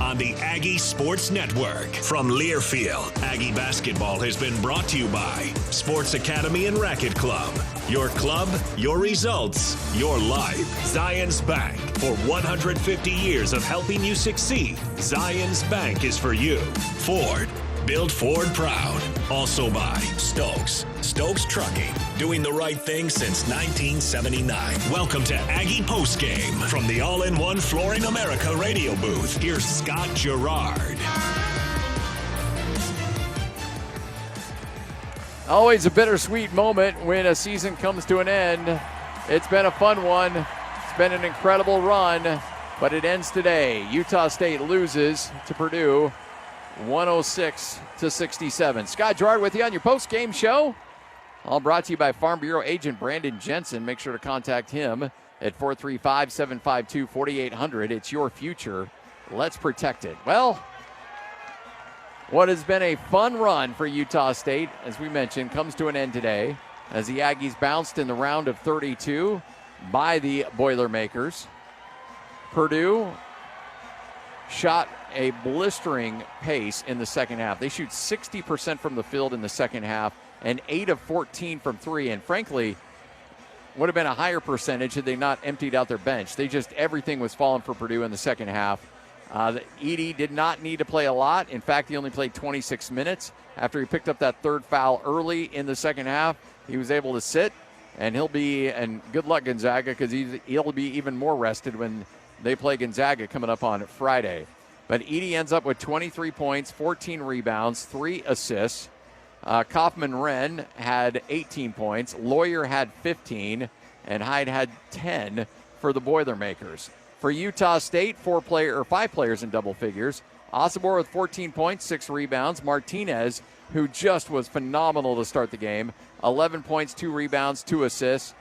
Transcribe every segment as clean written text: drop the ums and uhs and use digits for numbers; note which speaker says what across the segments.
Speaker 1: on the Aggie Sports Network. From Learfield, Aggie basketball has been brought to you by Sports Academy and Racket Club. Your club, your results, your life. Zions Bank. For 150 years of helping you succeed, Zions Bank is for you. Ford. Build Ford proud. Also by Stokes. Stokes Trucking. Doing the right thing since 1979. Welcome to Aggie Postgame from the All-in-One Flooring America radio booth. Here's Scott Gerard.
Speaker 2: Always a bittersweet moment when a season comes to an end. It's been a fun one. It's been an incredible run, but it ends today. Utah State loses to Purdue 106-67. Scott Gerard with you on your post-game show. All brought to you by Farm Bureau agent Brandon Jensen. Make sure to contact him at 435-752-4800. It's your future. Let's protect it. Well, what has been a fun run for Utah State, as we mentioned, comes to an end today as the Aggies bounced in the round of 32 by the Boilermakers. Purdue shot a blistering pace in the second half. They shoot 60% from the field in the second half and 8 of 14 from three. And frankly, would have been a higher percentage had they not emptied out their bench. Everything was falling for Purdue in the second half. Edey did not need to play a lot. In fact, he only played 26 minutes. After he picked up that third foul early in the second half, he was able to sit. And good luck Gonzaga, because he'll be even more rested when they play Gonzaga coming up on Friday. But Edey ends up with 23 points, 14 rebounds, 3 assists. Kaufman-Wren had 18 points. Lawyer had 15. And Hyde had 10 for the Boilermakers. For Utah State, 5 players in double figures. Osobor with 14 points, 6 rebounds. Martinez, who just was phenomenal to start the game, 11 points, 2 rebounds, 2 assists.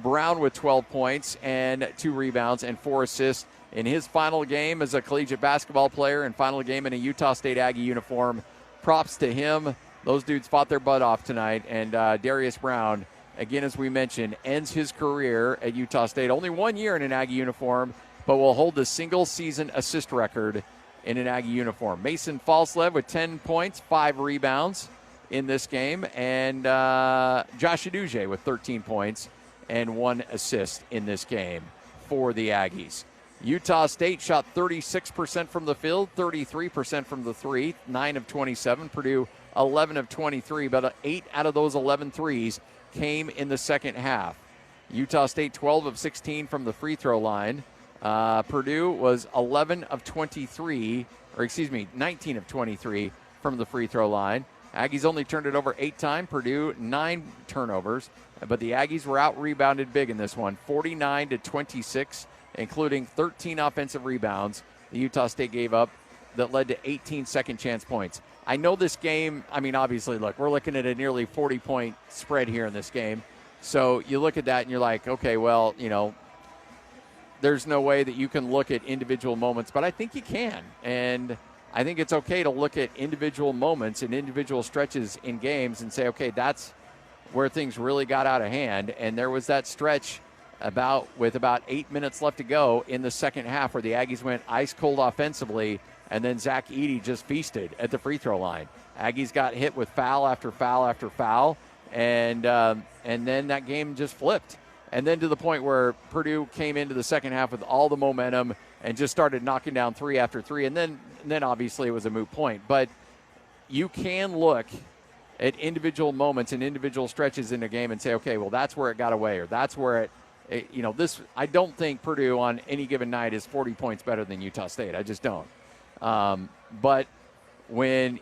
Speaker 2: Brown with 12 points and 2 rebounds and 4 assists in his final game as a collegiate basketball player and final game in a Utah State Aggie uniform. Props to him. Those dudes fought their butt off tonight. And Darius Brown, again, as we mentioned, ends his career at Utah State. Only 1 year in an Aggie uniform, but will hold the single-season assist record in an Aggie uniform. Mason Falslev with 10 points, 5 rebounds in this game. And Josh Aduje with 13 points and 1 assist in this game for the Aggies. Utah State shot 36% from the field, 33% from the three, 9 of 27. Purdue, 11 of 23, but 8 out of those 11 threes came in the second half. Utah State, 12 of 16 from the free throw line. Purdue was 19 of 23 from the free throw line. Aggies only turned it over 8 times. Purdue, 9 turnovers. But the Aggies were out-rebounded big in this one, 49-26, including 13 offensive rebounds the Utah State gave up that led to 18 second-chance points. I know this game, obviously, look, we're looking at a nearly 40-point spread here in this game. So you look at that and you're like, okay, well, there's no way that you can look at individual moments, but I think you can. And I think it's okay to look at individual moments and individual stretches in games and say, okay, that's where things really got out of hand. And there was that stretch with about 8 minutes left to go in the second half where the Aggies went ice cold offensively, and then Zach Edey just feasted at the free throw line. Aggies got hit with foul after foul after foul, and then that game just flipped. And then to the point where Purdue came into the second half with all the momentum and just started knocking down 3 after 3, and then obviously it was a moot point. But you can look at individual moments and individual stretches in a game and say, okay, well, that's where it got away, or that's where this. I don't think Purdue on any given night is 40 points better than Utah State. I just don't. But when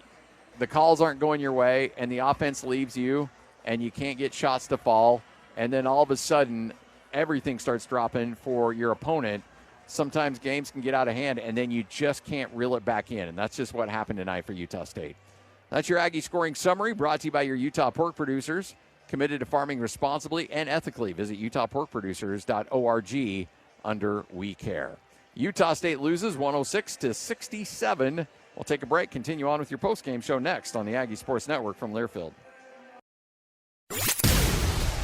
Speaker 2: the calls aren't going your way and the offense leaves you and you can't get shots to fall, and then all of a sudden everything starts dropping for your opponent, sometimes games can get out of hand and then you just can't reel it back in. And that's just what happened tonight for Utah State. That's your Aggie scoring summary, brought to you by your Utah pork producers, committed to farming responsibly and ethically. Visit utahporkproducers.org under We Care. Utah State loses 106-67. We'll take a break, continue on with your postgame show next on the Aggie Sports Network from Learfield.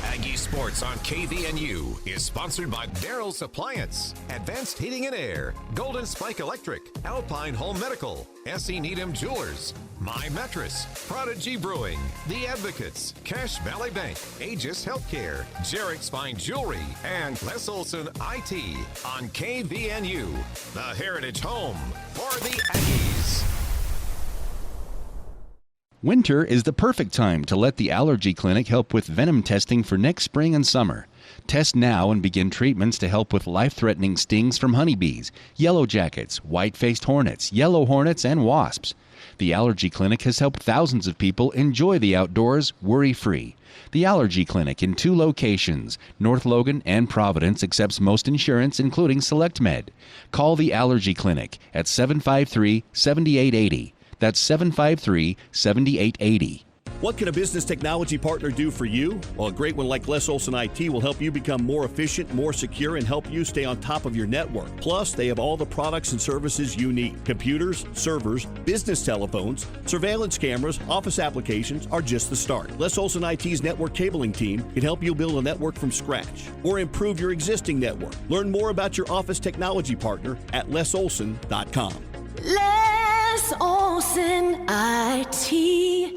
Speaker 1: Aggie
Speaker 3: Sports on KVNU is sponsored by Daryl's Appliance, Advanced Heating and Air, Golden Spike Electric, Alpine Home Medical, S.E. Needham Jewelers, My Mattress, Prodigy Brewing, The Advocates, Cache Valley Bank, Aegis Healthcare, Jarek's Fine Jewelry, and Les Olson IT on KVNU, the heritage home for the Aggies.
Speaker 4: Winter is the perfect time to let the Allergy Clinic help with venom testing for next spring and summer. Test now and begin treatments to help with life-threatening stings from honeybees, yellow jackets, white-faced hornets, yellow hornets, and wasps. The Allergy Clinic has helped thousands of people enjoy the outdoors worry-free. The Allergy Clinic in 2 locations, North Logan and Providence, accepts most insurance, including SelectMed. Call the Allergy Clinic at 753-7880. That's 753-7880.
Speaker 5: What can a business technology partner do for you? Well, a great one like Les Olson IT will help you become more efficient, more secure, and help you stay on top of your network. Plus, they have all the products and services you need. Computers, servers, business telephones, surveillance cameras, office applications are just the start. Les Olson IT's network cabling team can help you build a network from scratch or improve your existing network. Learn more about your office technology partner at lesolson.com.
Speaker 6: Les Olson IT.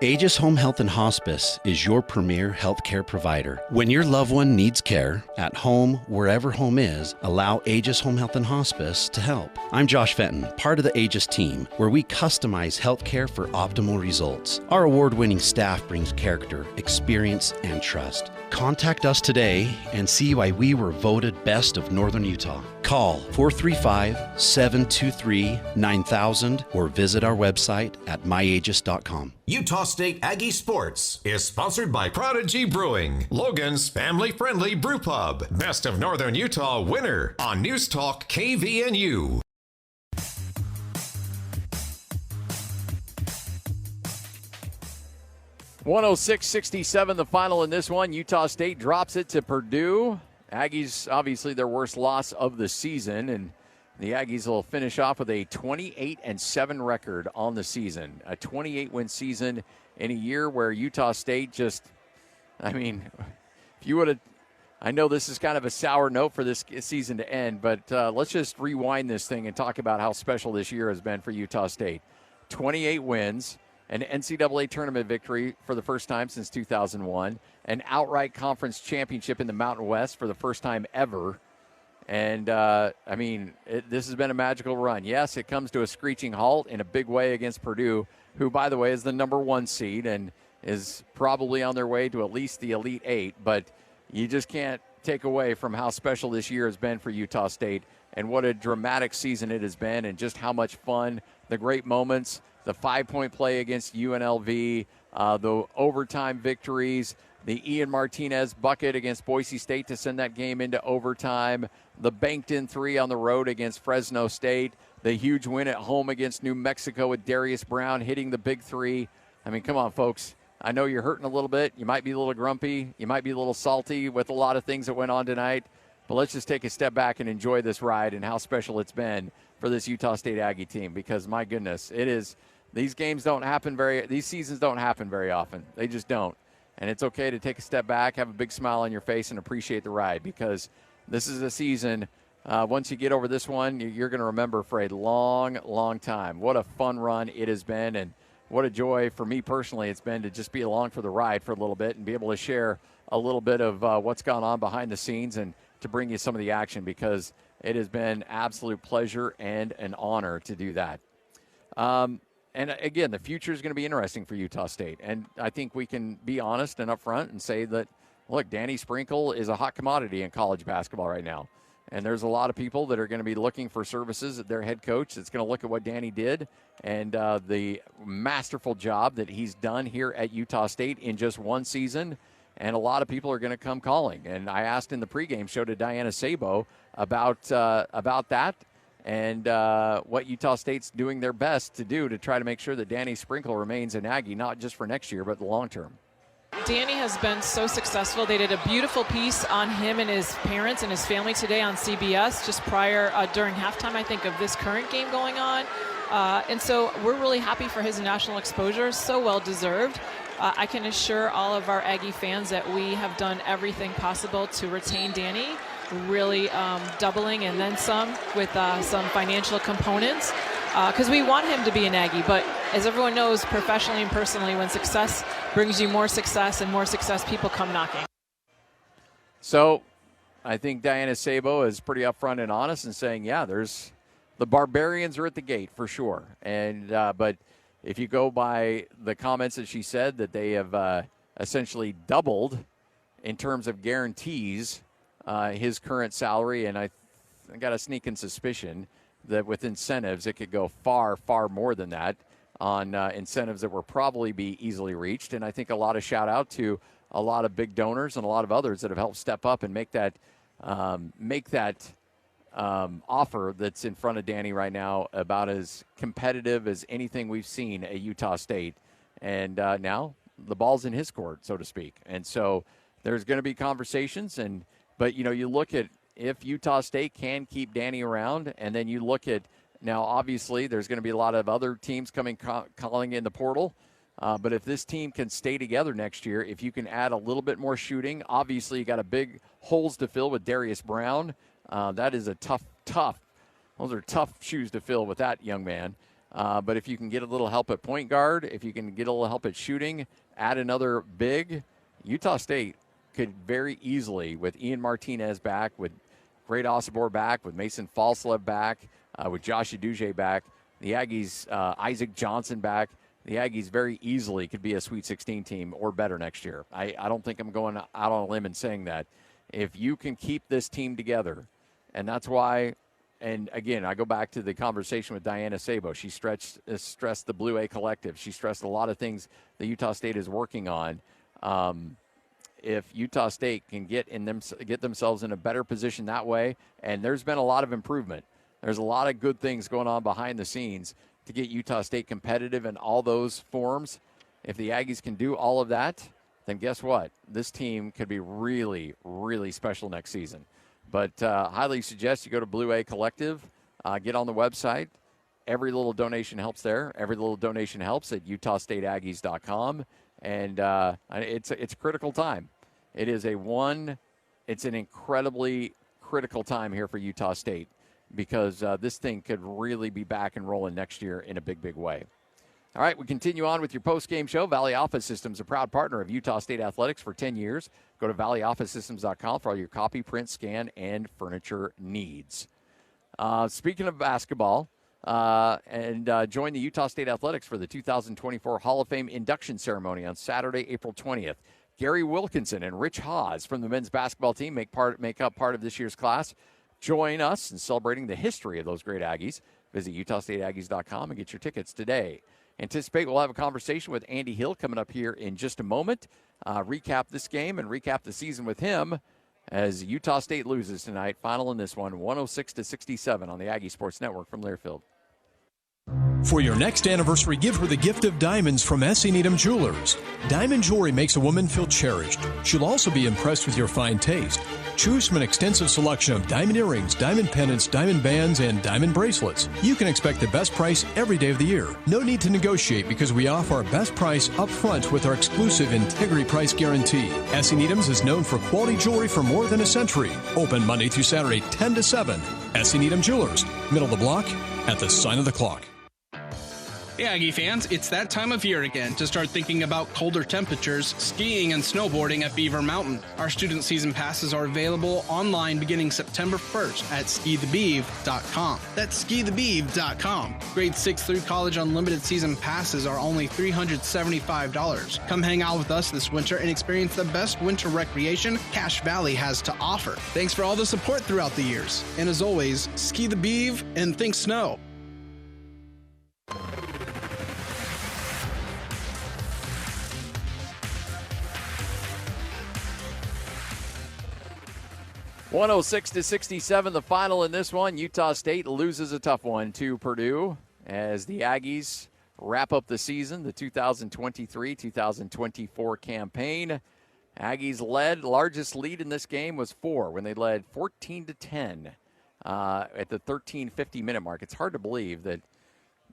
Speaker 7: Aegis Home Health and Hospice is your premier healthcare provider. When your loved one needs care, at home, wherever home is, allow Aegis Home Health and Hospice to help. I'm Josh Fenton, part of the Aegis team, where we customize healthcare for optimal results. Our award-winning staff brings character, experience, and trust. Contact us today and see why we were voted Best of Northern Utah. Call 435-723-9000 or visit our website at myaegis.com.
Speaker 3: Utah State Aggie Sports is sponsored by Prodigy Brewing, Logan's family-friendly brew pub. Best of Northern Utah winner on News Talk KVNU.
Speaker 2: (106-67) the final in this one. Utah State drops it to Purdue. Aggies, obviously their worst loss of the season, and the Aggies will finish off with a 28-7 record on the season. A 28-win season in a year where Utah State just, I mean, if you would have, I know this is kind of a sour note for this season to end, but let's just rewind this thing and talk about how special this year has been for Utah State. 28 wins, an NCAA Tournament victory for the first time since 2001, an outright conference championship in the Mountain West for the first time ever. And, I mean, this has been a magical run. Yes, it comes to a screeching halt in a big way against Purdue, who, by the way, is the number 1 seed and is probably on their way to at least the Elite 8. But you just can't take away from how special this year has been for Utah State and what a dramatic season it has been and just how much fun, the great moments, the 5-point play against UNLV, the overtime victories, the Ian Martinez bucket against Boise State to send that game into overtime, the banked-in 3 on the road against Fresno State, the huge win at home against New Mexico with Darius Brown hitting the big 3. I mean, come on, folks. I know you're hurting a little bit. You might be a little grumpy. You might be a little salty with a lot of things that went on tonight. But let's just take a step back and enjoy this ride and how special it's been for this Utah State Aggie team because, my goodness, it is – these seasons don't happen very often. They just don't. And it's okay to take a step back, have a big smile on your face, and appreciate the ride because this is a season, once you get over this one, you're going to remember for a long, long time. What a fun run it has been, and what a joy for me personally it's been to just be along for the ride for a little bit and be able to share a little bit of what's gone on behind the scenes and to bring you some of the action because it has been absolute pleasure and an honor to do that. And again, the future is going to be interesting for Utah State. And I think we can be honest and upfront and say that, look, Danny Sprinkle is a hot commodity in college basketball right now. And there's a lot of people that are going to be looking for services at their head coach that's going to look at what Danny did and the masterful job that he's done here at Utah State in just one season. And a lot of people are going to come calling. And I asked in the pregame show to Diana Sabo about that. And what Utah State's doing their best to do to try to make sure that Danny Sprinkle remains an Aggie, not just for next year, but the long term.
Speaker 8: Danny has been so successful. They did a beautiful piece on him and his parents and his family today on CBS just prior, during halftime, I think, of this current game going on. And so we're really happy for his national exposure, so well deserved. I can assure all of our Aggie fans that we have done everything possible to retain Danny, really doubling and then some with some financial components, because we want him to be an Aggie. But as everyone knows, professionally and personally, when success brings you more success and more success, people come knocking.
Speaker 2: So I think Diana Sabo is pretty upfront and honest in saying, yeah, there's the Barbarians are at the gate for sure. And but if you go by the comments that she said, that they have essentially doubled in terms of guarantees his current salary, and I got a sneaking suspicion that with incentives it could go far, far more than that on incentives that will probably be easily reached. And I think a lot of shout out to a lot of big donors and a lot of others that have helped step up and make that offer that's in front of Danny right now about as competitive as anything we've seen at Utah State. And now the ball's in his court, so to speak. And so there's going to be conversations. But, you know, you look at if Utah State can keep Danny around, and then you look at now, obviously, there's going to be a lot of other teams calling in the portal. But if this team can stay together next year, if you can add a little bit more shooting, obviously you got a big holes to fill with Darius Brown. That is a tough, those are tough shoes to fill with that young man. But if you can get a little help at point guard, if you can get a little help at shooting, add another big, Utah State could very easily, with Ian Martinez back, with Great Osibor back, with Mason Falslev back, with Josh Aduje back, the Aggies, Isaac Johnson back, the Aggies very easily could be a Sweet 16 team or better next year. I don't think I'm going out on a limb and saying that. If you can keep this team together, and that's why, and again, I go back to the conversation with Diana Sabo. She stressed the Blue A Collective. She stressed a lot of things that Utah State is working on. If Utah State can get themselves in a better position that way, and there's been a lot of improvement. There's a lot of good things going on behind the scenes to get Utah State competitive in all those forms. If the Aggies can do all of that, then guess what? This team could be really, really special next season. But highly suggest you go to Blue A Collective, get on the website. Every little donation helps there. Every little donation helps at UtahStateAggies.com. And it's a critical time. It's an incredibly critical time here for Utah State, because this thing could really be back and rolling next year in a big, big way. All right, we continue on with your post-game show. Valley Office Systems, a proud partner of Utah State Athletics for 10 years. Go to valleyofficesystems.com for all your copy, print, scan, and furniture needs. Speaking of basketball, join the Utah State Athletics for the 2024 Hall of Fame induction ceremony on Saturday, April 20th. Gary Wilkinson and Rich Haas from the men's basketball team make up part of this year's class. Join us in celebrating the history of those great Aggies. Visit UtahStateAggies.com and get your tickets today. Anticipate we'll have a conversation with Andy Hill coming up here in just a moment. Recap this game and recap the season with him as Utah State loses tonight. Final in this one, 106-67 on the Aggie Sports Network from Learfield.
Speaker 9: For your next anniversary, give her the gift of diamonds from S.E. Needham Jewelers. Diamond jewelry makes a woman feel cherished. She'll also be impressed with your fine taste. Choose from an extensive selection of diamond earrings, diamond pendants, diamond bands, and diamond bracelets. You can expect the best price every day of the year. No need to negotiate because we offer our best price up front with our exclusive integrity price guarantee. S.E. Needham's is known for quality jewelry for more than a century. Open Monday through Saturday, 10 to 7. S.E. Needham Jewelers, middle of the block at the sign of the clock.
Speaker 10: Hey Aggie fans, it's that time of year again to start thinking about colder temperatures, skiing, and snowboarding at Beaver Mountain. Our student season passes are available online beginning September 1st at skithebeav.com. That's skithebeav.com. Grades 6 through college unlimited season passes are only $375. Come hang out with us this winter and experience the best winter recreation Cache Valley has to offer. Thanks for all the support throughout the years. And as always, ski the beav and think snow.
Speaker 2: 106-67, the final in this one. Utah State loses a tough one to Purdue as the Aggies wrap up the season, the 2023-2024 campaign. Aggies largest lead in this game was 4 when they led 14-10 at the 13:50 minute mark. It's hard to believe that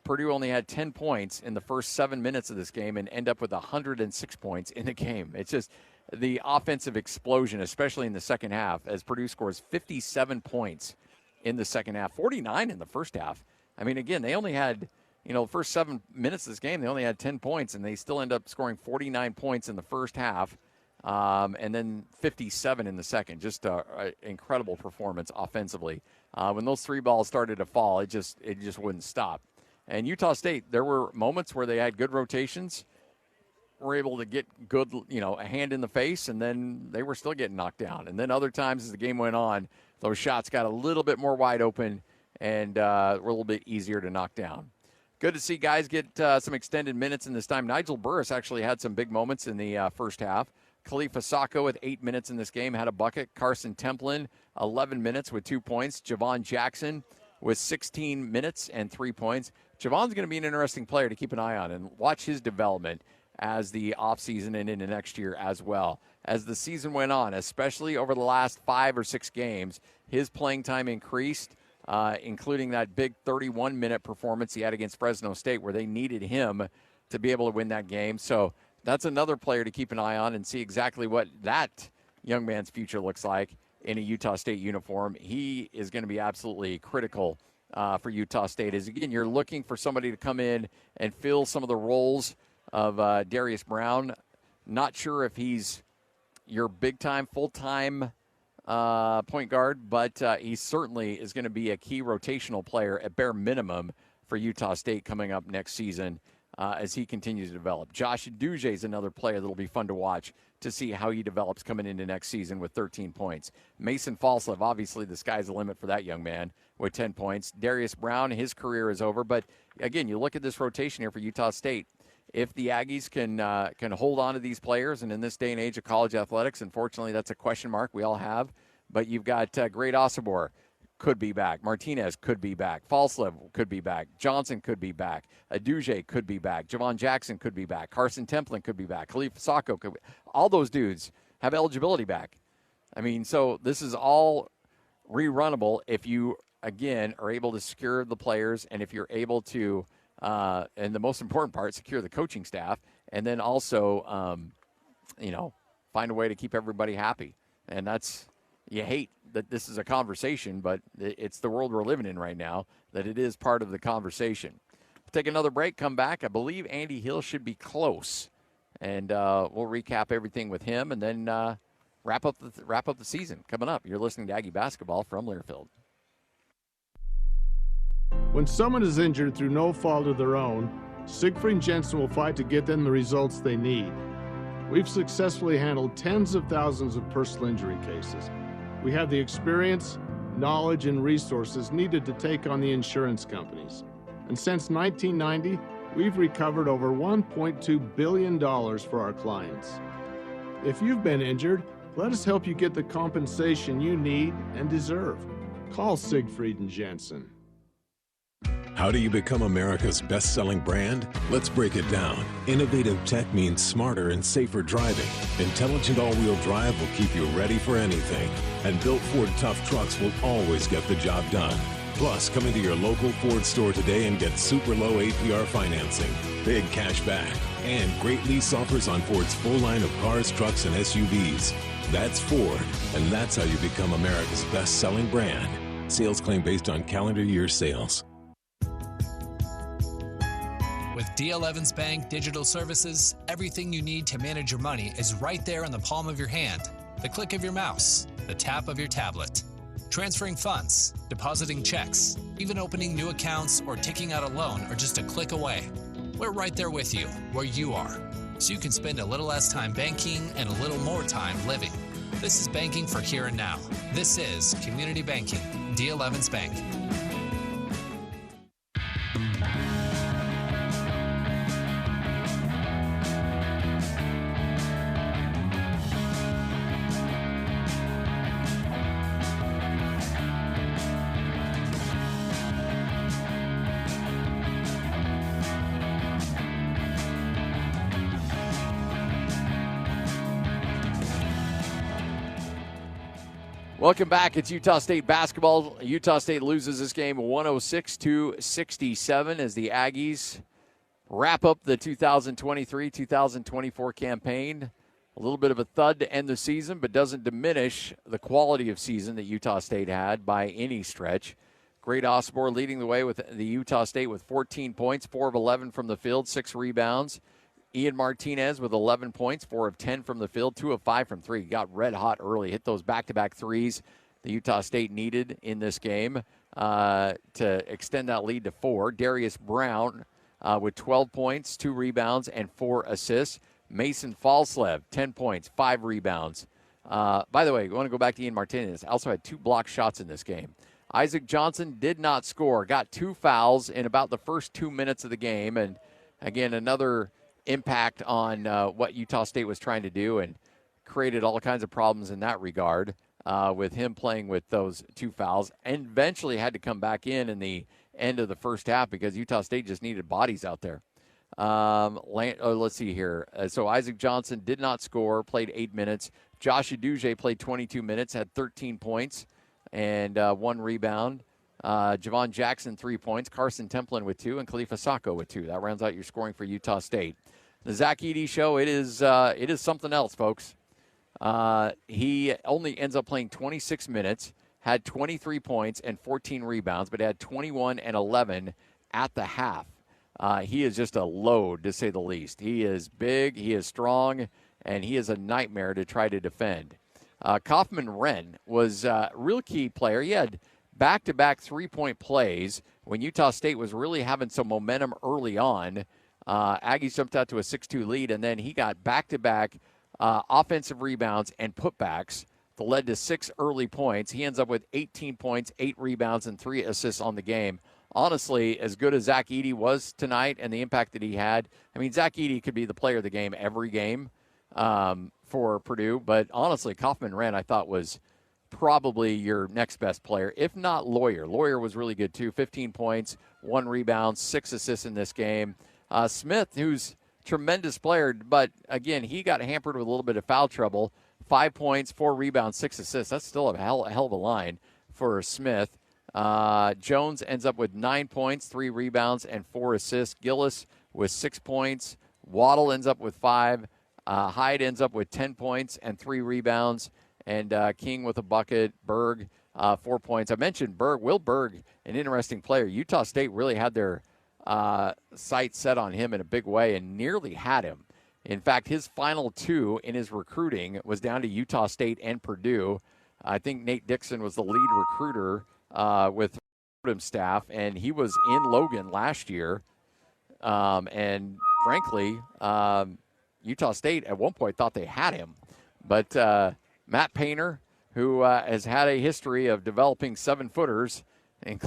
Speaker 2: Purdue only had 10 points in the first 7 minutes of this game and end up with 106 points in the game. It's just the offensive explosion, especially in the second half, as Purdue scores 57 points in the second half, 49 in the first half. I mean, again, they only had, the first 7 minutes of this game, they only had 10 points, and they still end up scoring 49 points in the first half, and then 57 in the second. Just an incredible performance offensively. When those 3 balls started to fall, it just wouldn't stop. And Utah State, there were moments where they had good rotations, were able to get good, a hand in the face, and then they were still getting knocked down. And then other times as the game went on, those shots got a little bit more wide open and were a little bit easier to knock down. Good to see guys get some extended minutes in this time. Nigel Burris actually had some big moments in the first half. Khalifa Sacco with 8 minutes in this game had a bucket. Carson Templin, 11 minutes with 2 points. Javon Jackson with 16 minutes and 3 points. Javon's going to be an interesting player to keep an eye on and watch his development as the offseason and into next year as well. As the season went on, especially over the last 5 or 6 games, his playing time increased, including that big 31-minute performance he had against Fresno State where they needed him to be able to win that game. So that's another player to keep an eye on and see exactly what that young man's future looks like in a Utah State uniform. He is going to be absolutely critical for Utah State. As again, you're looking for somebody to come in and fill some of the roles of Darius Brown. Not sure if he's your big-time, full-time point guard, but he certainly is going to be a key rotational player at bare minimum for Utah State coming up next season as he continues to develop. Josh Duje is another player that will be fun to watch to see how he develops coming into next season with 13 points. Mason Falslev, obviously the sky's the limit for that young man with 10 points. Darius Brown, his career is over. But, again, you look at this rotation here for Utah State. If the Aggies can hold on to these players, and in this day and age of college athletics, unfortunately that's a question mark we all have, but you've got Great Osobor could be back. Martinez could be back. Falslev could be back. Johnson could be back. Aduje could be back. Javon Jackson could be back. Carson Templin could be back. Khalifa Sacco could be. All those dudes have eligibility back. I mean, so this is all rerunnable if you, again, are able to secure the players and if you're able to, and the most important part, secure the coaching staff, and then also, find a way to keep everybody happy. And that's, you hate that this is a conversation, but it's the world we're living in right now, that it is part of the conversation. Take another break, come back. I believe Andy Hill should be close, and we'll recap everything with him, and then wrap up the season coming up. You're listening to Aggie Basketball from Learfield.
Speaker 11: When someone is injured through no fault of their own, Siegfried Jensen will fight to get them the results they need. We've successfully handled tens of thousands of personal injury cases. We have the experience, knowledge, and resources needed to take on the insurance companies. And since 1990, we've recovered over $1.2 billion for our clients. If you've been injured, let us help you get the compensation you need and deserve. Call Siegfried and Jensen.
Speaker 12: How do you become America's best-selling brand? Let's break it down. Innovative tech means smarter and safer driving. Intelligent all-wheel drive will keep you ready for anything. And built Ford tough trucks will always get the job done. Plus, come into your local Ford store today and get super low APR financing, big cash back, and great lease offers on Ford's full line of cars, trucks, and SUVs. That's Ford, and that's how you become America's best-selling brand. Sales claim based on calendar year sales.
Speaker 13: With D.L. Evans Bank Digital Services, everything you need to manage your money is right there in the palm of your hand, the click of your mouse, the tap of your tablet. Transferring funds, depositing checks, even opening new accounts or taking out a loan are just a click away. We're right there with you, where you are, so you can spend a little less time banking and a little more time living. This is banking for here and now. This is Community Banking, D.L. Evans Bank.
Speaker 2: Welcome back. It's Utah State basketball. Utah State loses this game 106-67 as the Aggies wrap up the 2023-2024 campaign. A little bit of a thud to end the season, but doesn't diminish the quality of season that Utah State had by any stretch. Great Osborne leading the way with the Utah State with 14 points, 4 of 11 from the field, 6 rebounds. Ian Martinez with 11 points, 4 of 10 from the field, 2 of 5 from 3. Got red hot early, hit those back-to-back threes the Utah State needed in this game to extend that lead to 4. Darius Brown with 12 points, 2 rebounds, and 4 assists. Mason Falslev, 10 points, 5 rebounds. By the way, you want to go back to Ian Martinez. Also had 2 blocked shots in this game. Isaac Johnson did not score. Got 2 fouls in about the first 2 minutes of the game. And, again, another impact on what Utah State was trying to do and created all kinds of problems in that regard with him playing with those 2 fouls. And eventually had to come back in the end of the first half because Utah State just needed bodies out there. Let's see here. So Isaac Johnson did not score, played 8 minutes. Josh Aduje played 22 minutes, had 13 points and 1 rebound. Javon Jackson, 3 points. Carson Templin with 2, and Khalifa Sacco with 2. That rounds out your scoring for Utah State. The Zach Edey show, it is something else, folks. He only ends up playing 26 minutes, had 23 points and 14 rebounds, but had 21 and 11 at the half. He is just a load, to say the least. He is big, he is strong, and he is a nightmare to try to defend. Kaufman Wren was a real key player. He had back-to-back three-point plays when Utah State was really having some momentum early on. Aggies jumped out to a 6-2 lead, and then he got back-to-back offensive rebounds and putbacks that led to 6 early points. He ends up with 18 points, 8 rebounds, and 3 assists on the game. Honestly, as good as Zach Edey was tonight and the impact that he had, I mean, Zach Edey could be the player of the game every game for Purdue, but honestly, Kaufman Wren I thought was probably your next best player, if not Lawyer. Lawyer was really good too, 15 points, 1 rebound, 6 assists in this game. Smith, who's a tremendous player, but again, he got hampered with a little bit of foul trouble. 5 points, 4 rebounds, 6 assists. That's still a hell of a line for Smith. Jones ends up with 9 points, 3 rebounds, and 4 assists. Gillis with 6 points. Waddle ends up with 5. Hyde ends up with 10 points and 3 rebounds. And King with a bucket. Berg, 4 points. I mentioned Berg. Will Berg, an interesting player. Utah State really had their sights set on him in a big way and nearly had him. In fact, his final 2 in his recruiting was down to Utah State and Purdue. I think Nate Dixon was the lead recruiter with the staff, and he was in Logan last year. And frankly, Utah State at one point thought they had him. But Matt Painter, who has had a history of developing 7-footers and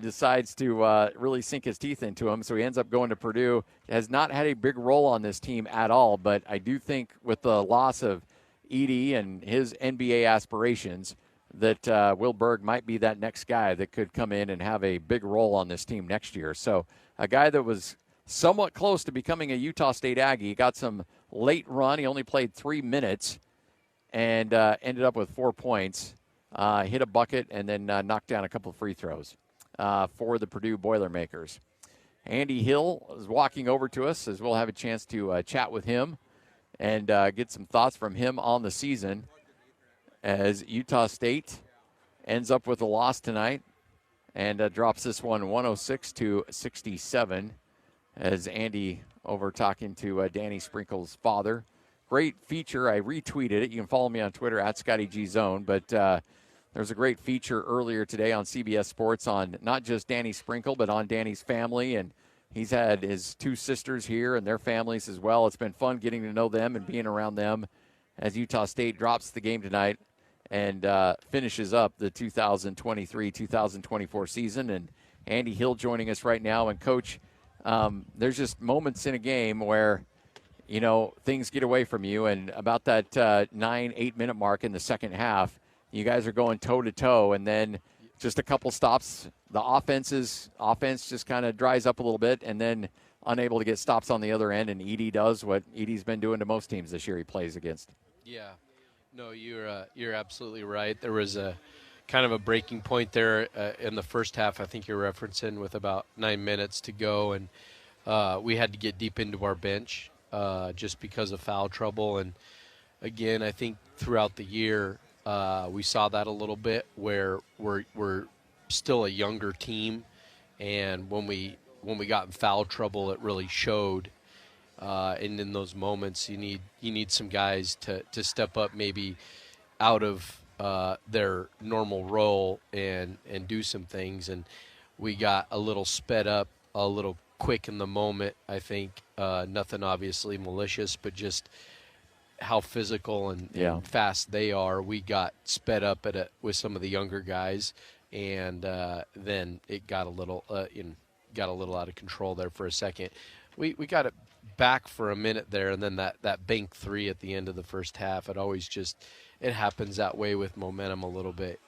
Speaker 2: decides to really sink his teeth into him, so he ends up going to Purdue, has not had a big role on this team at all. But I do think with the loss of Edey and his NBA aspirations, that Will Berg might be that next guy that could come in and have a big role on this team next year. So a guy that was somewhat close to becoming a Utah State Aggie, got some late run. He only played 3 minutes and ended up with 4 points, hit a bucket, and then knocked down a couple of free throws for the Purdue Boilermakers. Andy Hill is walking over to us as we'll have a chance to chat with him and get some thoughts from him on the season, as Utah State ends up with a loss tonight and drops this one 106-67 as Andy over talking to Danny Sprinkle's father. Great feature. I retweeted it. You can follow me on Twitter at ScottyGZone. But there's a great feature earlier today on CBS Sports on not just Danny Sprinkle, but on Danny's family. And he's had his 2 sisters here and their families as well. It's been fun getting to know them and being around them as Utah State drops the game tonight and finishes up the 2023-2024 season. And Andy Hill joining us right now. And, Coach, there's just moments in a game where, you know, things get away from you. And about that 9-8-minute mark in the second half, you guys are going toe-to-toe. And then just a couple stops, the offense just kind of dries up a little bit, and then unable to get stops on the other end. And Edey does what Edey's been doing to most teams this year he plays against.
Speaker 14: Yeah. No, you're absolutely right. There was a kind of a breaking point there in the first half. I think you're referencing with about 9 minutes to go, and we had to get deep into our bench just because of foul trouble. And again, I think throughout the year we saw that a little bit where we're still a younger team, and when we got in foul trouble, it really showed. And in those moments, you need some guys to step up, maybe out of their normal role and do some things. And we got a little sped up, a little quick in the moment. I think nothing obviously malicious, but just how physical and fast they are. We got sped up with some of the younger guys, and then it got a little out of control there for a second. We got it back for a minute there, and then that bank three at the end of the first half. It happens that way with momentum a little bit.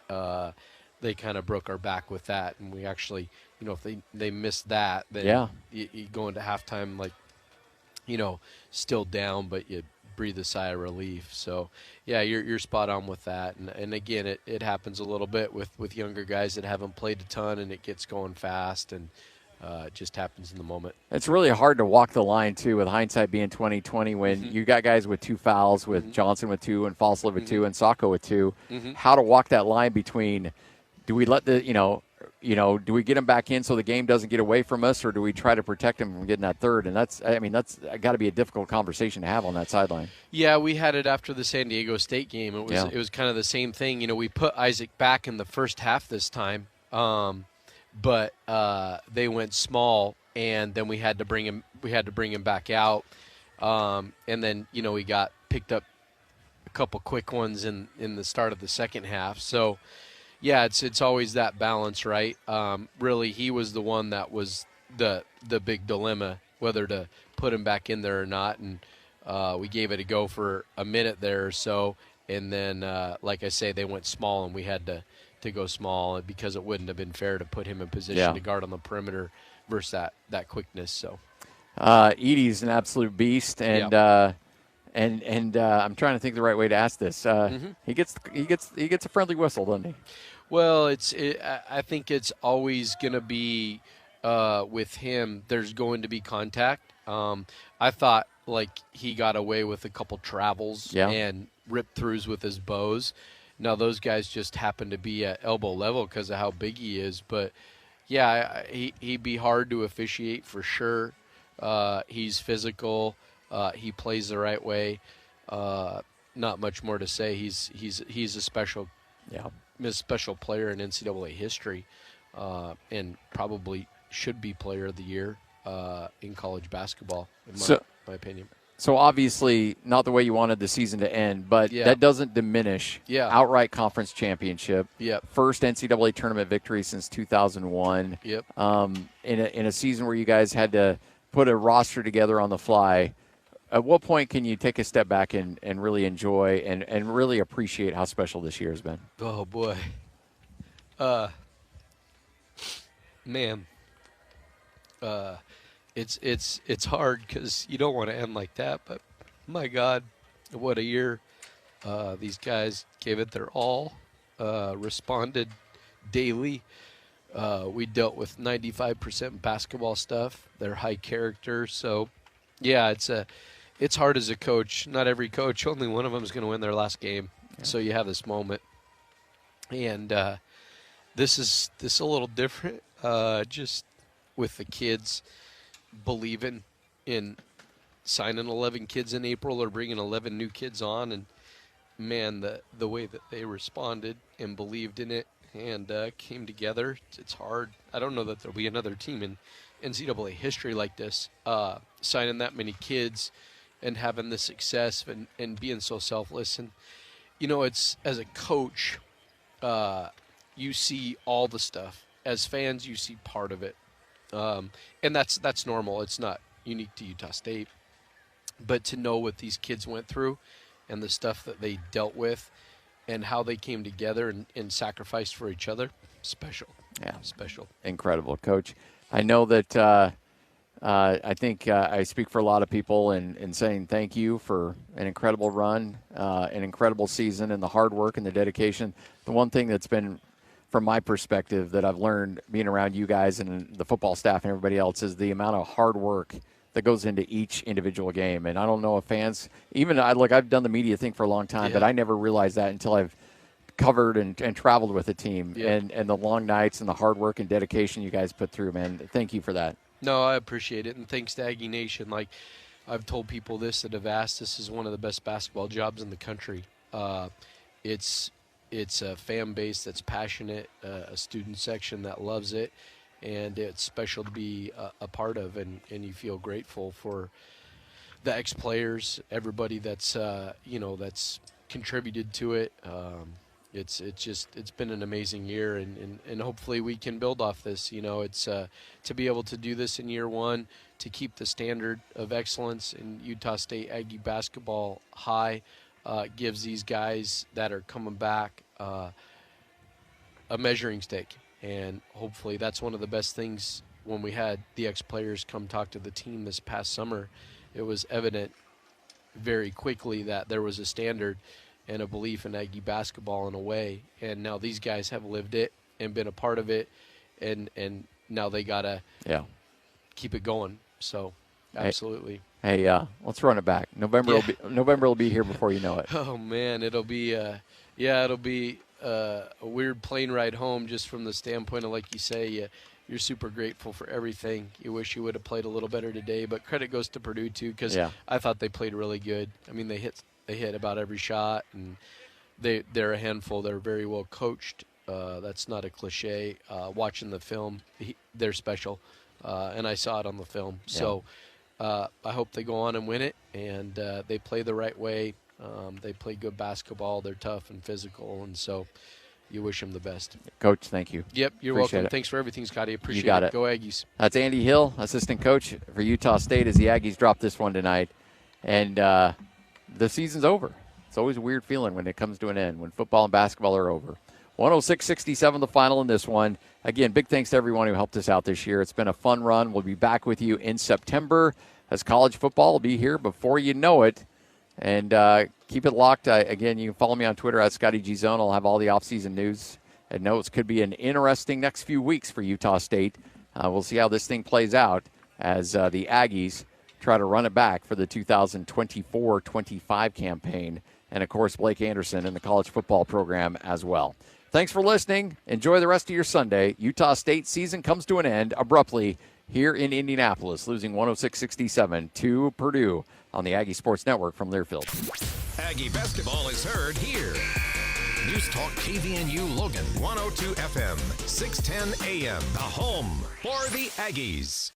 Speaker 14: They kind of broke our back with that, and we actually, if they missed that, then you go into halftime still down, but you breathe a sigh of relief. So you're spot on with that, and again, it happens a little bit with younger guys that haven't played a ton, and it gets going fast, and it just happens in the moment.
Speaker 2: It's really hard to walk the line, too, with hindsight being 20/20 when you got guys with 2 fouls, with Johnson with 2 and Falsler with 2 and Sacco with 2. How to walk that line between, do we let do we get them back in so the game doesn't get away from us, or do we try to protect them from getting that third? And that's got to be a difficult conversation to have on that sideline. Yeah,
Speaker 14: we had it after the San Diego State game. It was kind of the same thing. We put Isaac back in the first half this time. But they went small, and then we had to bring him back out, and then we got picked up a couple quick ones in the start of the second half. So it's always that balance, right? Really, he was the one that was the big dilemma, whether to put him back in there or not, and we gave it a go for a minute there or so, and then like I say, they went small, and we had to go small because it wouldn't have been fair to put him in position to guard on the perimeter versus that quickness. So,
Speaker 2: Edie's an absolute beast, and I'm trying to think the right way to ask this. He gets a friendly whistle, doesn't he?
Speaker 14: Well, I think it's always going to be with him. There's going to be contact. I thought he got away with a couple travels and rip throughs with his bows. Now, those guys just happen to be at elbow level because of how big he is. But, he'd be hard to officiate for sure. He's physical. He plays the right way. Not much more to say. He's a special player in NCAA history, and probably should be player of the year in college basketball, in my opinion.
Speaker 2: So obviously not the way you wanted the season to end, but that doesn't diminish outright conference championship. First NCAA tournament victory since 2001. In a season where you guys had to put a roster together on the fly. At what point can you take a step back and really enjoy and really appreciate how special this year has been?
Speaker 14: Oh boy, man. It's hard because you don't want to end like that, but my God, what a year. These guys gave it their all, responded daily. We dealt with 95% basketball stuff. They're high character. So, it's hard as a coach. Not every coach, only one of them is going to win their last game. So you have this moment. And this is a little different, just with the kids believing in signing 11 kids in April or bringing 11 new kids on, and man, the way that they responded and believed in it and came together, it's hard. I don't know that there'll be another team in NCAA history like this, signing that many kids and having the success and being so selfless. And it's, as a coach, you see all the stuff. As fans, you see part of it. And that's normal. It's not unique to Utah State. But to know what these kids went through and the stuff that they dealt with and how they came together and sacrificed for each other, special.
Speaker 2: Yeah.
Speaker 14: Special.
Speaker 2: Incredible, Coach. I know that I think I speak for a lot of people in saying thank you for an incredible run, an incredible season, and the hard work and the dedication. The one thing that's been, from my perspective, that I've learned being around you guys and the football staff and everybody else is the amount of hard work that goes into each individual game. And I don't know if fans, I've done the media thing for a long time, but I never realized that until I've covered and traveled with the team and the long nights and the hard work and dedication you guys put through, man. Thank you for that.
Speaker 14: No, I appreciate it, and thanks to Aggie Nation. Like, I've told people this that have asked, this is one of the best basketball jobs in the country. It's a fan base that's passionate, a student section that loves it, and it's special to be a part of, and you feel grateful for the ex-players, everybody that's that's contributed to it. It's been an amazing year, and hopefully we can build off this. It's to be able to do this in year one, to keep the standard of excellence in Utah State Aggie basketball high, gives these guys that are coming back a measuring stick. And hopefully that's one of the best things. When we had the ex-players come talk to the team this past summer, it was evident very quickly that there was a standard and a belief in Aggie basketball in a way, and now these guys have lived it and been a part of it, and now they gotta keep it going. So absolutely.
Speaker 2: Hey, let's run it back. November will be here before you know it.
Speaker 14: Oh man, it'll be a weird plane ride home, just from the standpoint of, like you say, you're super grateful for everything. You wish you would have played a little better today, but credit goes to Purdue too, because I thought they played really good. I mean, they hit about every shot, and they're a handful. They're very well coached. That's not a cliche. Watching the film, they're special, and I saw it on the film. Yeah. So I hope they go on and win it, and they play the right way. They play good basketball. They're tough and physical, and so you wish them the best.
Speaker 2: Coach, thank you.
Speaker 14: Yep, you're
Speaker 2: Appreciate
Speaker 14: welcome.
Speaker 2: it.
Speaker 14: Thanks for everything, Scotty. Appreciate
Speaker 2: it.
Speaker 14: Go Aggies.
Speaker 2: That's Andy Hill, assistant coach for Utah State, as the Aggies drop this one tonight. And the season's over. It's always a weird feeling when it comes to an end, when football and basketball are over. 106-67 the final in this one. Again, big thanks to everyone who helped us out this year. It's been a fun run. We'll be back with you in September as college football will be here before you know it. And keep it locked. Again, you can follow me on Twitter at Scotty G Zone. I'll have all the offseason news and notes. Could be an interesting next few weeks for Utah State. We'll see how this thing plays out as the Aggies try to run it back for the 2024-25 campaign. And, of course, Blake Anderson in the college football program as well. Thanks for listening. Enjoy the rest of your Sunday. Utah State season comes to an end abruptly here in Indianapolis, losing 106-67 to Purdue on the Aggie Sports Network from Learfield.
Speaker 3: Aggie basketball is heard here. News Talk KVNU Logan, 102 FM, 610 AM, the home for the Aggies.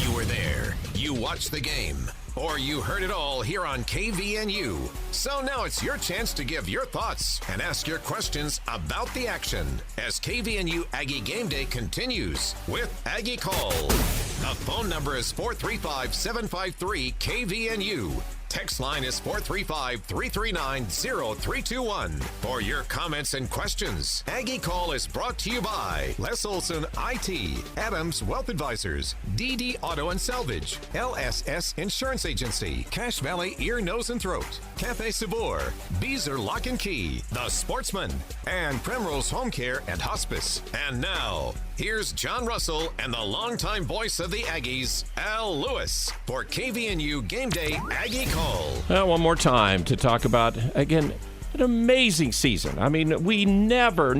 Speaker 3: You were there. You watched the game. Or you heard it all here on KVNU. So now it's your chance to give your thoughts and ask your questions about the action as KVNU Aggie Game Day continues with Aggie Call. The phone number is 435-753-KVNU. Text line is 435-339-0321 for your comments and questions. Aggie Call is brought to you by Les Olson IT, Adams Wealth Advisors, DD Auto and Salvage, LSS Insurance Agency, Cache Valley Ear, Nose and Throat, Cafe Sabor, Beezer Lock and Key, The Sportsman, and Primrose Home Care and Hospice. And now, here's John Russell and the longtime voice of the Aggies, Al Lewis, for KVNU Game Day Aggie Call.
Speaker 15: One more time to talk about, again, an amazing season. I mean, we never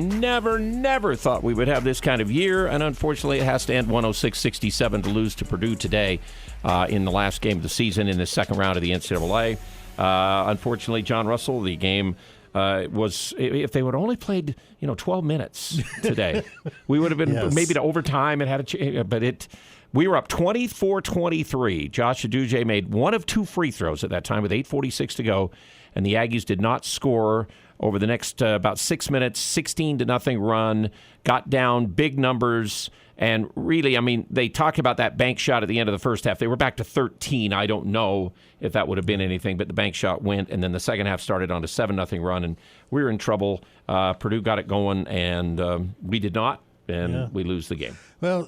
Speaker 15: thought we would have this kind of year, and unfortunately it has to end 106-67 to lose to Purdue today in the last game of the season in the second round of the NCAA. Unfortunately, John Russell, the game was, if they would have only played 12 minutes today, we would have been maybe to overtime and had a but we were up 24-23. Josh Aduje made one of two free throws at that time with 8:46 to go, and the Aggies did not score over the next about 6 minutes. 16-0 run, got down big numbers, and really, I mean, they talk about that bank shot at the end of the first half. They were back to 13. I don't know if that would have been anything, but the bank shot went, and then the second half started on a 7-0 run, and we were in trouble. Purdue got it going, and we did not. and we lose the game.
Speaker 16: Well,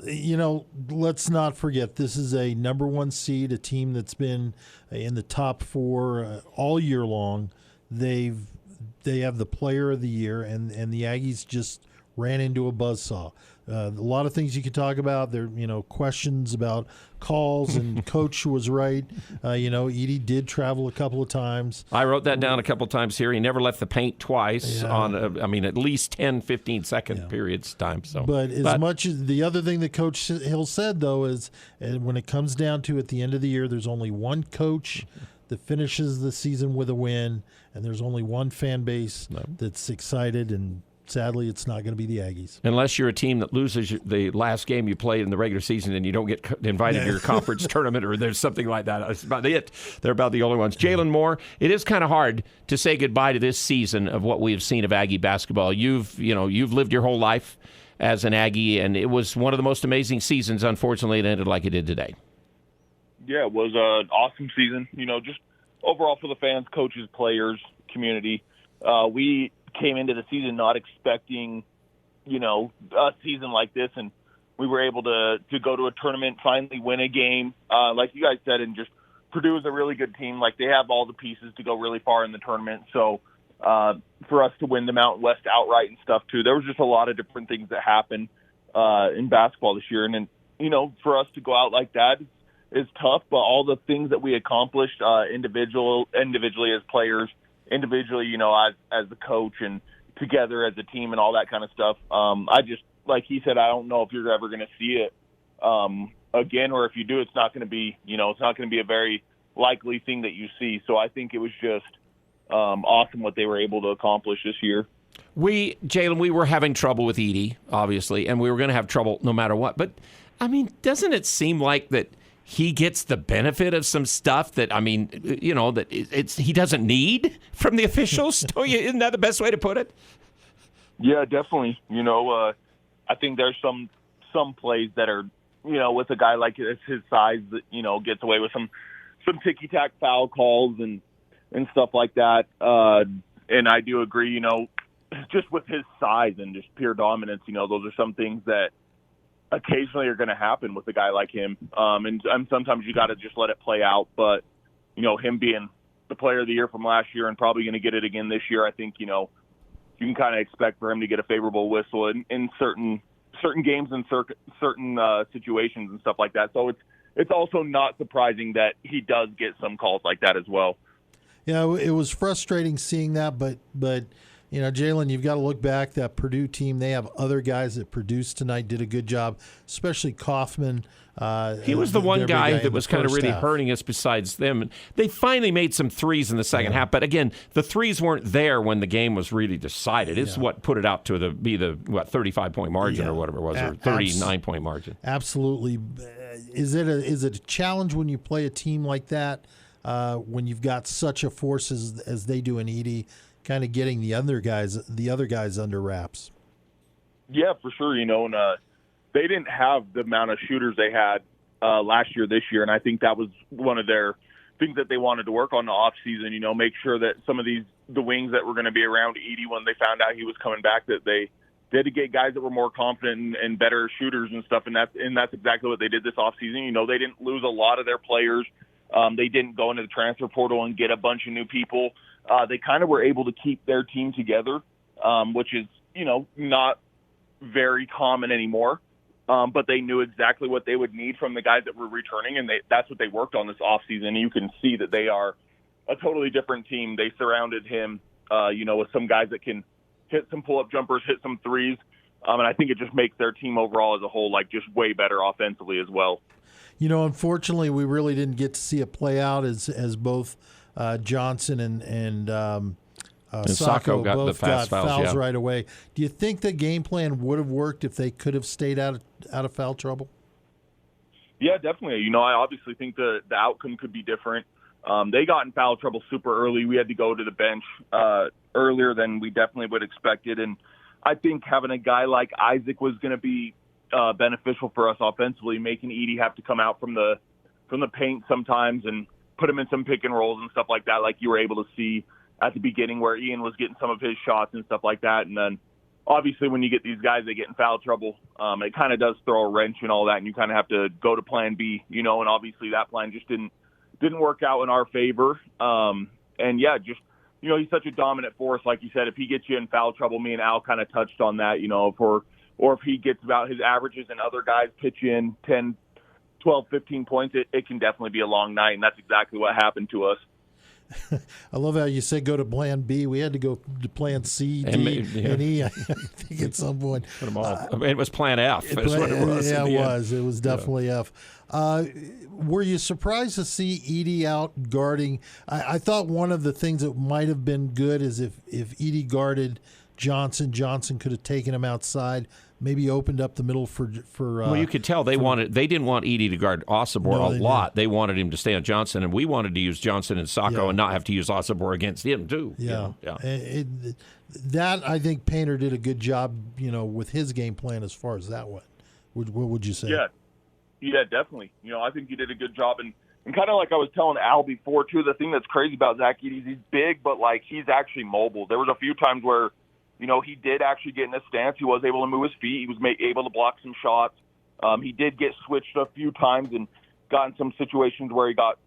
Speaker 16: let's not forget this is a number 1 seed, a team that's been in the top 4 all year long. They have the player of the year, and the Aggies just ran into a buzzsaw. A lot of things you could talk about. There, questions about calls, and coach was right. Edie did travel a couple of times.
Speaker 15: I wrote that down a couple of times here. He never left the paint twice on, at least 10, 15-second periods time. So,
Speaker 16: But much as the other thing that Coach Hill said, though, is when it comes down to at the end of the year, there's only one coach that finishes the season with a win, and there's only one fan base that's excited, and sadly, it's not going to be the Aggies.
Speaker 15: Unless you're a team that loses the last game you played in the regular season and you don't get invited to your conference tournament, or there's something like that. That's about it. They're about the only ones. Jalen Moore, it is kind of hard to say goodbye to this season of what we have seen of Aggie basketball. You've lived your whole life as an Aggie, and it was one of the most amazing seasons. Unfortunately, it ended like it did today.
Speaker 17: Yeah, it was an awesome season. Just overall for the fans, coaches, players, community. We came into the season not expecting, a season like this, and we were able to go to a tournament, finally win a game, like you guys said, and just Purdue is a really good team. Like, they have all the pieces to go really far in the tournament. So for us to win the Mountain West outright and stuff too, there was just a lot of different things that happened in basketball this year, and then for us to go out like that is tough. But all the things that we accomplished individually as players, individually, as the coach, and together as a team, and all that kind of stuff. I just, like he said, I don't know if you're ever going to see it again, or if you do, it's not going to be, it's not going to be a very likely thing that you see. So I think it was just awesome what they were able to accomplish this year.
Speaker 15: Jalen, we were having trouble with Edie, obviously, and we were going to have trouble no matter what. But, doesn't it seem like that he gets the benefit of some stuff that, that he doesn't need from the officials? Isn't that the best way to put it?
Speaker 17: Yeah, definitely. I think there's some plays that are, with a guy like his size that, gets away with some ticky-tack foul calls and stuff like that. And I do agree, just with his size and just pure dominance, those are some things that occasionally are going to happen with a guy like him. And sometimes you got to just let it play out. But, him being the player of the year from last year and probably going to get it again this year, I think, you can kind of expect for him to get a favorable whistle in certain games and certain situations and stuff like that. So it's also not surprising that he does get some calls like that as well.
Speaker 16: Yeah, it was frustrating seeing that, but Jalen, you've got to look back. That Purdue team, they have other guys that produced tonight, did a good job, especially Kaufman.
Speaker 15: He was the one guy that was kind of really hurting us besides them. They finally made some threes in the second half, but again, the threes weren't there when the game was really decided. It's what put it out to be the 35-point margin or whatever it was, or 39-point margin.
Speaker 16: Absolutely. Is it a challenge when you play a team like that, when you've got such a force as they do in Edie, kind of getting the other guys under wraps?
Speaker 17: Yeah, for sure. And they didn't have the amount of shooters they had last year, this year, and I think that was one of their things that they wanted to work on in the off season. Make sure that some of the wings that were going to be around Edie when they found out he was coming back, that they had to get guys that were more confident and better shooters and stuff. And that's exactly what they did this off season. They didn't lose a lot of their players. They didn't go into the transfer portal and get a bunch of new people. They kind of were able to keep their team together, which is, not very common anymore. But they knew exactly what they would need from the guys that were returning, and that's what they worked on this offseason. You can see that they are a totally different team. They surrounded him, with some guys that can hit some pull-up jumpers, hit some threes, and I think it just makes their team overall as a whole, just way better offensively as well.
Speaker 16: Unfortunately, we really didn't get to see it play out as both Johnson and Sacco
Speaker 15: got
Speaker 16: both
Speaker 15: the fast
Speaker 16: got
Speaker 15: fouls
Speaker 16: right away. Do you think the game plan would have worked if they could have stayed out of foul trouble?
Speaker 17: Yeah, definitely. I obviously think the outcome could be different. They got in foul trouble super early. We had to go to the bench earlier than we definitely would have expected. And I think having a guy like Isaac was going to be beneficial for us offensively, making Edie have to come out from the paint sometimes and put him in some pick and rolls and stuff like that, like you were able to see at the beginning where Ian was getting some of his shots and stuff like that. And then obviously when you get these guys that get in foul trouble, it kind of does throw a wrench and all that, and you kind of have to go to plan B, you know, and obviously that plan just didn't work out in our favor. And yeah, just, you know, he's such a dominant force. Like you said, if he gets you in foul trouble, me and Al kind of touched on that, you know, or if he gets about his averages and other guys pitch in 10, 12, 15 points, it can definitely be a long night, and that's exactly what happened to us.
Speaker 16: I love how you said go to plan B. We had to go to plan C, D, and E, I think at some point.
Speaker 15: Put them all. It was plan F. That's what it was.
Speaker 16: Yeah, it was. It was definitely F. Were you surprised to see Edey out guarding? I thought one of the things that might have been good is if Edey guarded Johnson could have taken him outside, maybe opened up the middle for
Speaker 15: well, you could tell they didn't want Edey to guard Osobor a lot. They wanted him to stay on Johnson, and we wanted to use Johnson and Sacco and not have to use Osobor against him too.
Speaker 16: Yeah, that I think Painter did a good job, you know, with his game plan as far as that went. What would you say?
Speaker 17: Yeah, definitely. You know, I think he did a good job, and kind of like I was telling Al before too. The thing that's crazy about Zach Edey is he's big, but like he's actually mobile. There was a few times where, you know, he did actually get in a stance. He was able to move his feet. He was able to block some shots. He did get switched a few times and got in some situations where he got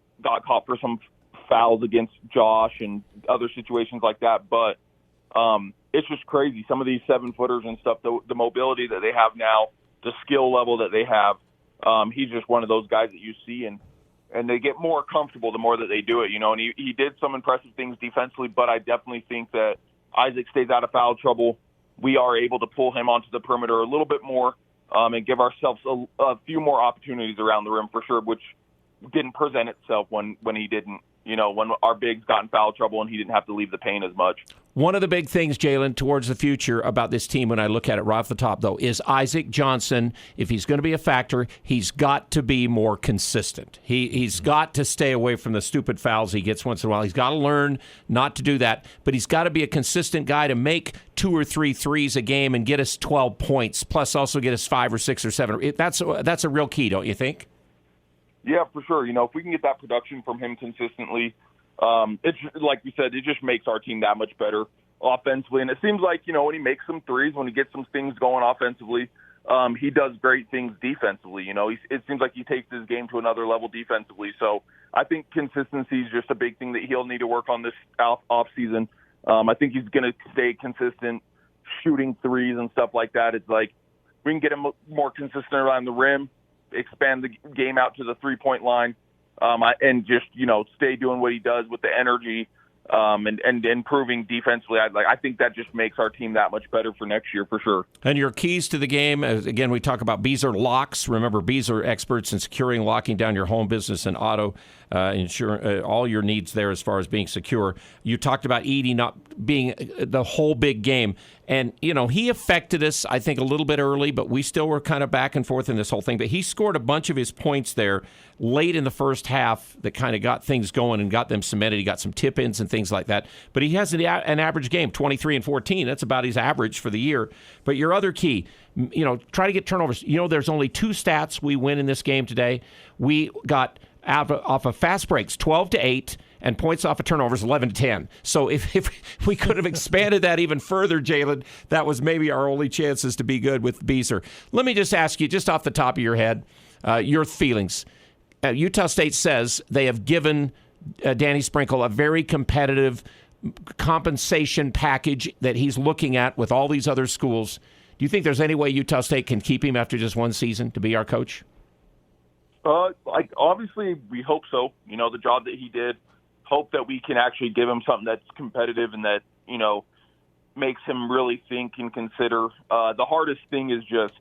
Speaker 17: caught for some fouls against Josh and other situations like that. But it's just crazy. Some of these 7-footers and stuff, the mobility that they have now, the skill level that they have, he's just one of those guys that you see and they get more comfortable the more that they do it, you know. And he did some impressive things defensively, but I definitely think that Isaac stays out of foul trouble. We are able to pull him onto the perimeter a little bit more and give ourselves a few more opportunities around the rim for sure, which didn't present itself when he didn't, you know, when our bigs got in foul trouble and he didn't have to leave the paint as much.
Speaker 15: One of the big things, Jalen, towards the future about this team when I look at it right off the top, though, is Isaac Johnson. If he's going to be a factor, he's got to be more consistent. He's got to stay away from the stupid fouls he gets once in a while. He's got to learn not to do that, but he's got to be a consistent guy to make 2 or 3 threes a game and get us 12 points, plus also get us 5 or 6 or 7. That's a real key, don't you think?
Speaker 17: Yeah, for sure. You know, if we can get that production from him consistently, it's like you said, it just makes our team that much better offensively. And it seems like, you know, when he makes some threes, when he gets some things going offensively, he does great things defensively. You know, it seems like he takes his game to another level defensively. So I think consistency is just a big thing that he'll need to work on this off season. I think he's going to stay consistent shooting threes and stuff like that. It's like we can get him more consistent around the rim, expand the game out to the 3-point line, and just, you know, stay doing what he does with the energy and improving defensively. I think that just makes our team that much better for next year for sure.
Speaker 15: And your keys to the game, again, we talk about Beazer locks. Remember, Beazer experts in securing, locking down your home business and auto insurance, all your needs there as far as being secure. You talked about Edey not being the whole big game. And, you know, he affected us, I think, a little bit early, but we still were kind of back and forth in this whole thing. But he scored a bunch of his points there late in the first half that kind of got things going and got them cemented. He got some tip-ins and things like that. But he has an average game, 23 and 14. That's about his average for the year. But your other key, you know, try to get turnovers. You know, there's only 2 stats we win in this game today. We got off of fast breaks, 12-8, and points off of turnovers, 11-10. So if we could have expanded that even further, Jalen, that was maybe our only chances to be good with Beazer. Let me just ask you, just off the top of your head, your feelings. Utah State says they have given Danny Sprinkle a very competitive compensation package that he's looking at with all these other schools. Do you think there's any way Utah State can keep him after just one season to be our coach?
Speaker 17: Obviously, we hope so. You know, the job that he did, hope that we can actually give him something that's competitive and that, you know, makes him really think and consider. The hardest thing is just,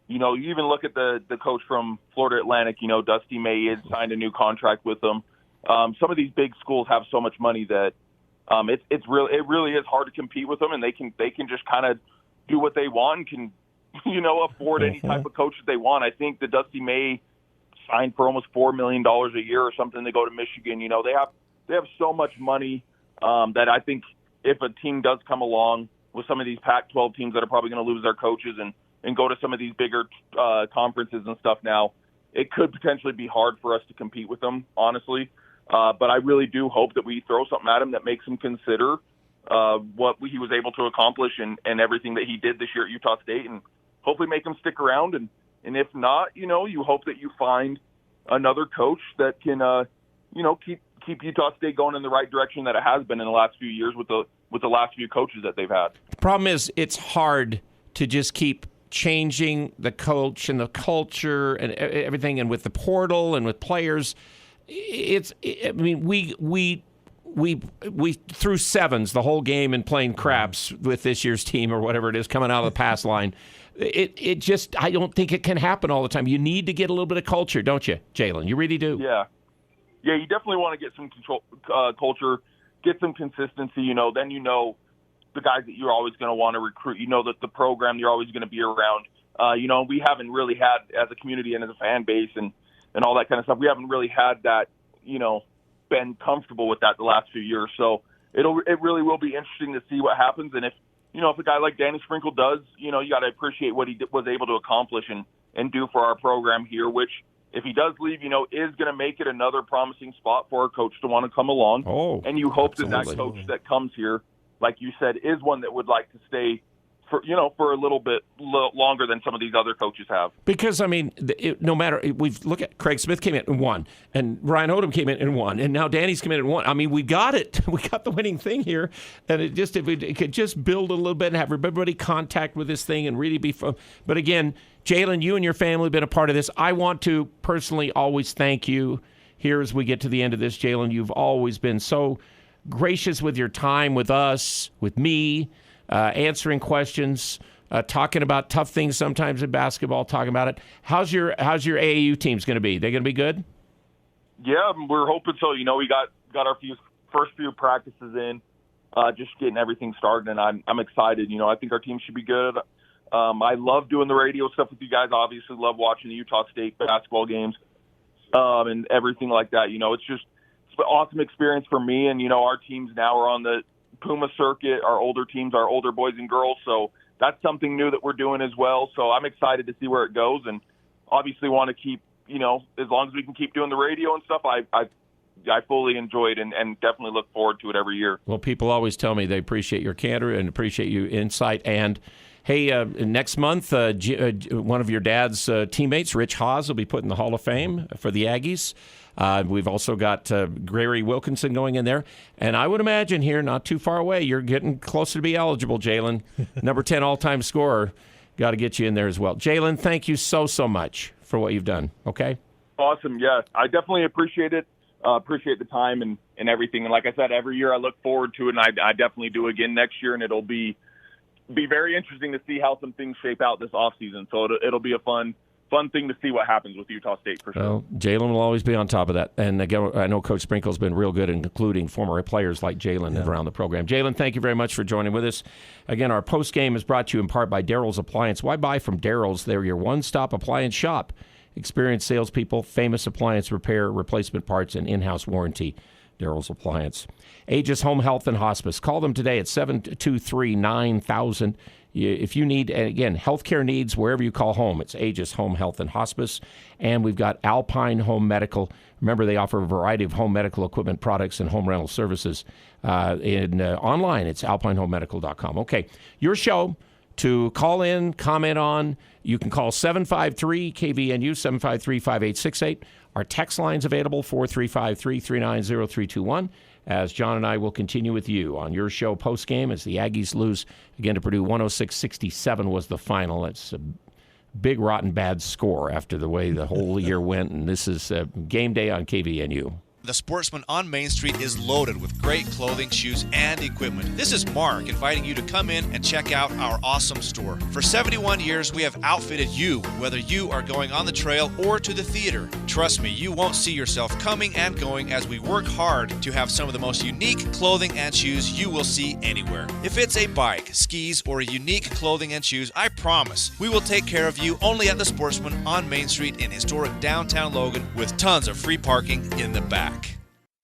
Speaker 17: you know, you even look at the coach from Florida Atlantic, you know, Dusty May had signed a new contract with them. Some of these big schools have so much money that it really is hard to compete with them, and they can just kind of do what they want and can, you know, afford any type of coach that they want. I think the Dusty May signed for almost $4 million a year or something to go to Michigan. You know, they have so much money that I think if a team does come along with some of these Pac-12 teams that are probably going to lose their coaches and go to some of these bigger conferences and stuff now, it could potentially be hard for us to compete with them, honestly. But I really do hope that we throw something at them that makes them consider what he was able to accomplish and everything that he did this year at Utah State, and hopefully make him stick around. And if not, you hope that you find another coach that can, keep Utah State going in the right direction that it has been in the last few years with the last few coaches that they've had.
Speaker 15: The problem is it's hard to just keep changing the coach and the culture and everything, and with the portal and with players. We threw sevens the whole game and playing craps with this year's team or whatever it is coming out of the pass line. It just, I don't think it can happen all the time. You need to get a little bit of culture, don't you, Jalen? You really do.
Speaker 17: Yeah, you definitely want to get some culture, get some consistency. Then the guys that you're always going to want to recruit. That the program you're always going to be around. We haven't really had, as a community and as a fan base and all that kind of stuff, we haven't really had that, been comfortable with that the last few years. So it really will be interesting to see what happens. And if a guy like Danny Sprinkle does, you got to appreciate what he was able to accomplish and do for our program here, which if he does leave, is going to make it another promising spot for our coach to want to come along.
Speaker 15: Oh,
Speaker 17: and you hope
Speaker 15: absolutely.
Speaker 17: that coach that comes here, like you said, is one that would like to stay for a little bit longer than some of these other coaches have.
Speaker 15: Because, no matter, look at Craig Smith came in and won, and Ryan Odom came in and won, and now Danny's come in and won. We got it. We got the winning thing here. And if it could just build a little bit and have everybody contact with this thing and really be fun. But again, Jalen, you and your family have been a part of this. I want to personally always thank you here as we get to the end of this, Jalen. You've always been so gracious with your time with us, with me, answering questions, talking about tough things sometimes in basketball, talking about it. How's your AAU teams going to be? They going to be good?
Speaker 17: Yeah, we're hoping so. We got our first few practices in, just getting everything started, and I'm excited. I think our team should be good. I love doing the radio stuff with you guys. Obviously, love watching the Utah State basketball games and everything like that. It's an awesome experience for me, and our teams now are on the Puma circuit, our older teams, our older boys and girls. So that's something new that we're doing as well. So I'm excited to see where it goes, and obviously want to keep, as long as we can keep doing the radio and stuff, I fully enjoy it and definitely look forward to it every year.
Speaker 15: Well, people always tell me they appreciate your candor and appreciate your insight. And hey, next month, one of your dad's teammates, Rich Haas, will be put in the Hall of Fame for the Aggies. We've also got Gary Wilkinson going in there. And I would imagine here, not too far away, you're getting closer to be eligible, Jalen. Number 10 all-time scorer. Got to get you in there as well. Jalen, thank you so much for what you've done, okay?
Speaker 17: Awesome, yeah. I definitely appreciate it. Appreciate the time and everything. And like I said, every year I look forward to it, and I definitely do again next year, and it'll be very interesting to see how some things shape out this offseason. So it'll be a fun thing to see what happens with Utah State for sure.
Speaker 15: Well, Jalen will always be on top of that. And again, I know Coach Sprinkle's been real good in including former players like Jalen around the program. Jalen, thank you very much for joining with us. Again, our post game is brought to you in part by Daryl's Appliance. Why buy from Daryl's? They're your one-stop appliance shop. Experienced salespeople, famous appliance repair, replacement parts, and in-house warranty. Daryl's Appliance. Aegis Home Health and Hospice. Call them today at 723-9000. If you need, again, healthcare needs wherever you call home, it's Aegis Home Health and Hospice. And we've got Alpine Home Medical. Remember, they offer a variety of home medical equipment products and home rental services. Online, it's alpinehomemedical.com. Okay, your show to call in, comment on. You can call 753-KVNU, 753-5868. Our text line's available, 435-339-0321. As John and I will continue with you on your show post-game as the Aggies lose again to Purdue. 106-67 was the final. It's a big, rotten, bad score after the way the whole year went, and this is game day on KVNU.
Speaker 18: The Sportsman on Main Street is loaded with great clothing, shoes, and equipment. This is Mark inviting you to come in and check out our awesome store. For 71 years, we have outfitted you, whether you are going on the trail or to the theater. Trust me, you won't see yourself coming and going as we work hard to have some of the most unique clothing and shoes you will see anywhere. If it's a bike, skis, or unique clothing and shoes, I promise we will take care of you only at the Sportsman on Main Street in historic downtown Logan with tons of free parking in the back.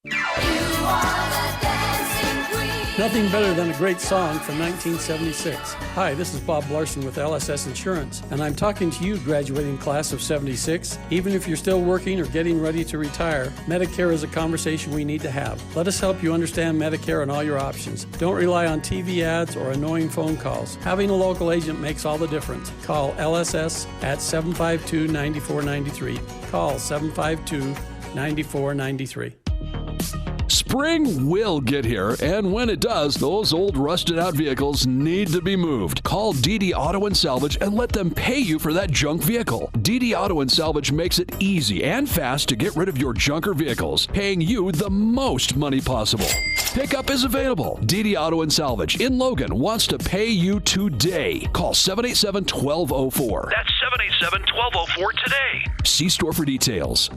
Speaker 6: You are the dancing queen.
Speaker 19: Nothing better than a great song from 1976. Hi, this is Bob Larson with LSS Insurance, and I'm talking to you, graduating class of 76. Even if you're still working or getting ready to retire, Medicare is a conversation we need to have. Let us help you understand Medicare and all your options. Don't rely on TV ads or annoying phone calls. Having a local agent makes all the difference. Call LSS at 752-9493. Call 752-9493.
Speaker 20: Spring will get here, and when it does, those old rusted-out vehicles need to be moved. Call DD Auto and Salvage and let them pay you for that junk vehicle. DD Auto and Salvage makes it easy and fast to get rid of your junker vehicles, paying you the most money possible. Pickup is available. DD Auto and Salvage in Logan wants to pay you today. Call 787-1204.
Speaker 21: That's 787-1204 today.
Speaker 20: See store for details.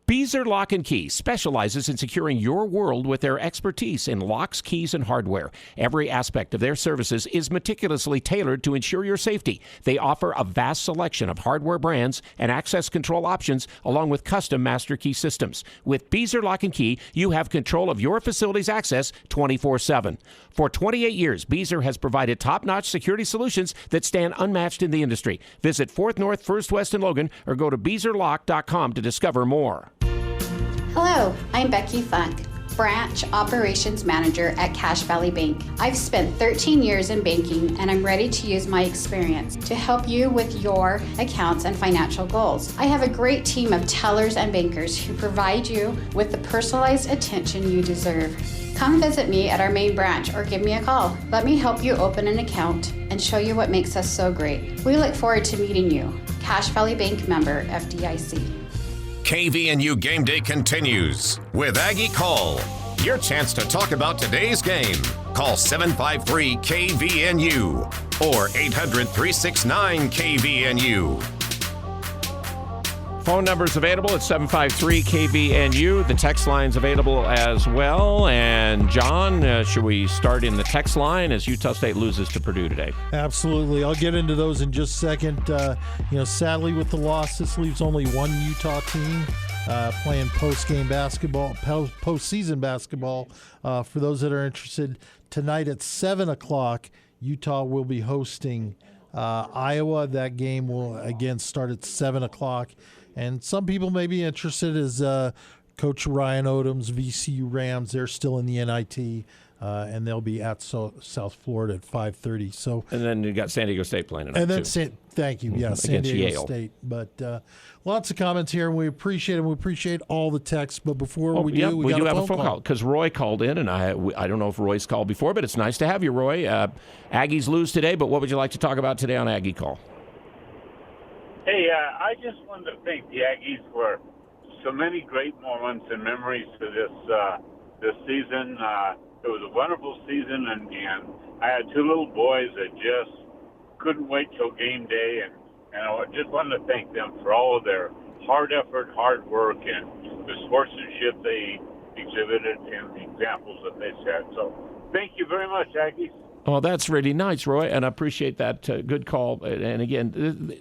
Speaker 15: Beezer Lock and Key specializes in securing your world with their expertise in locks, keys, and hardware. Every aspect of their services is meticulously tailored to ensure your safety. They offer a vast selection of hardware brands and access control options, along with custom master key systems. With Beezer Lock and Key, you have control of your facility's access 24/7. For 28 years, Beezer has provided top-notch security solutions that stand unmatched in the industry. Visit 4th North, 1st West in Logan, or go to beezerlock.com to discover more.
Speaker 22: Hello, I'm Becky Funk, Branch Operations Manager at Cache Valley Bank. I've spent 13 years in banking, and I'm ready to use my experience to help you with your accounts and financial goals. I have a great team of tellers and bankers who provide you with the personalized attention you deserve. Come visit me at our main branch or give me a call. Let me help you open an account and show you what makes us so great. We look forward to meeting you. Cache Valley Bank member, FDIC.
Speaker 3: KVNU Game Day continues with Aggie Call. Your chance to talk about today's game. Call 753-KVNU or 800-369-KVNU.
Speaker 15: Phone numbers available at 753-KVNU. The text line's available as well. And John, should we start in the text line as Utah State loses to Purdue today?
Speaker 16: Absolutely. I'll get into those in just a second. Sadly, with the loss, this leaves only one Utah team playing postseason basketball. For those that are interested, tonight at 7 o'clock, Utah will be hosting Iowa. That game will, again, start at 7 o'clock. And some people may be interested as Coach Ryan Odom's VCU Rams. They're still in the NIT, and they'll be at South Florida at 5:30. So,
Speaker 15: and then you got San Diego State playing tonight,
Speaker 16: and then
Speaker 15: too.
Speaker 16: Thank you. Yeah, San Diego
Speaker 15: Yale
Speaker 16: State. But lots of comments here, and we appreciate them. We appreciate all the texts. But before we do, we
Speaker 15: do
Speaker 16: got
Speaker 15: have a phone call because Roy called in, and I don't know if Roy's called before, but it's nice to have you, Roy. Aggies lose today, but what would you like to talk about today on Aggie Call?
Speaker 23: Hey, I just wanted to thank the Aggies for so many great moments and memories for this season. It was a wonderful season, and I had two little boys that just couldn't wait till game day, and I just wanted to thank them for all of their hard effort, hard work, and the sportsmanship they exhibited and the examples that they set. So thank you very much, Aggies.
Speaker 15: Oh, that's really nice, Roy, and I appreciate that. Good call. And again,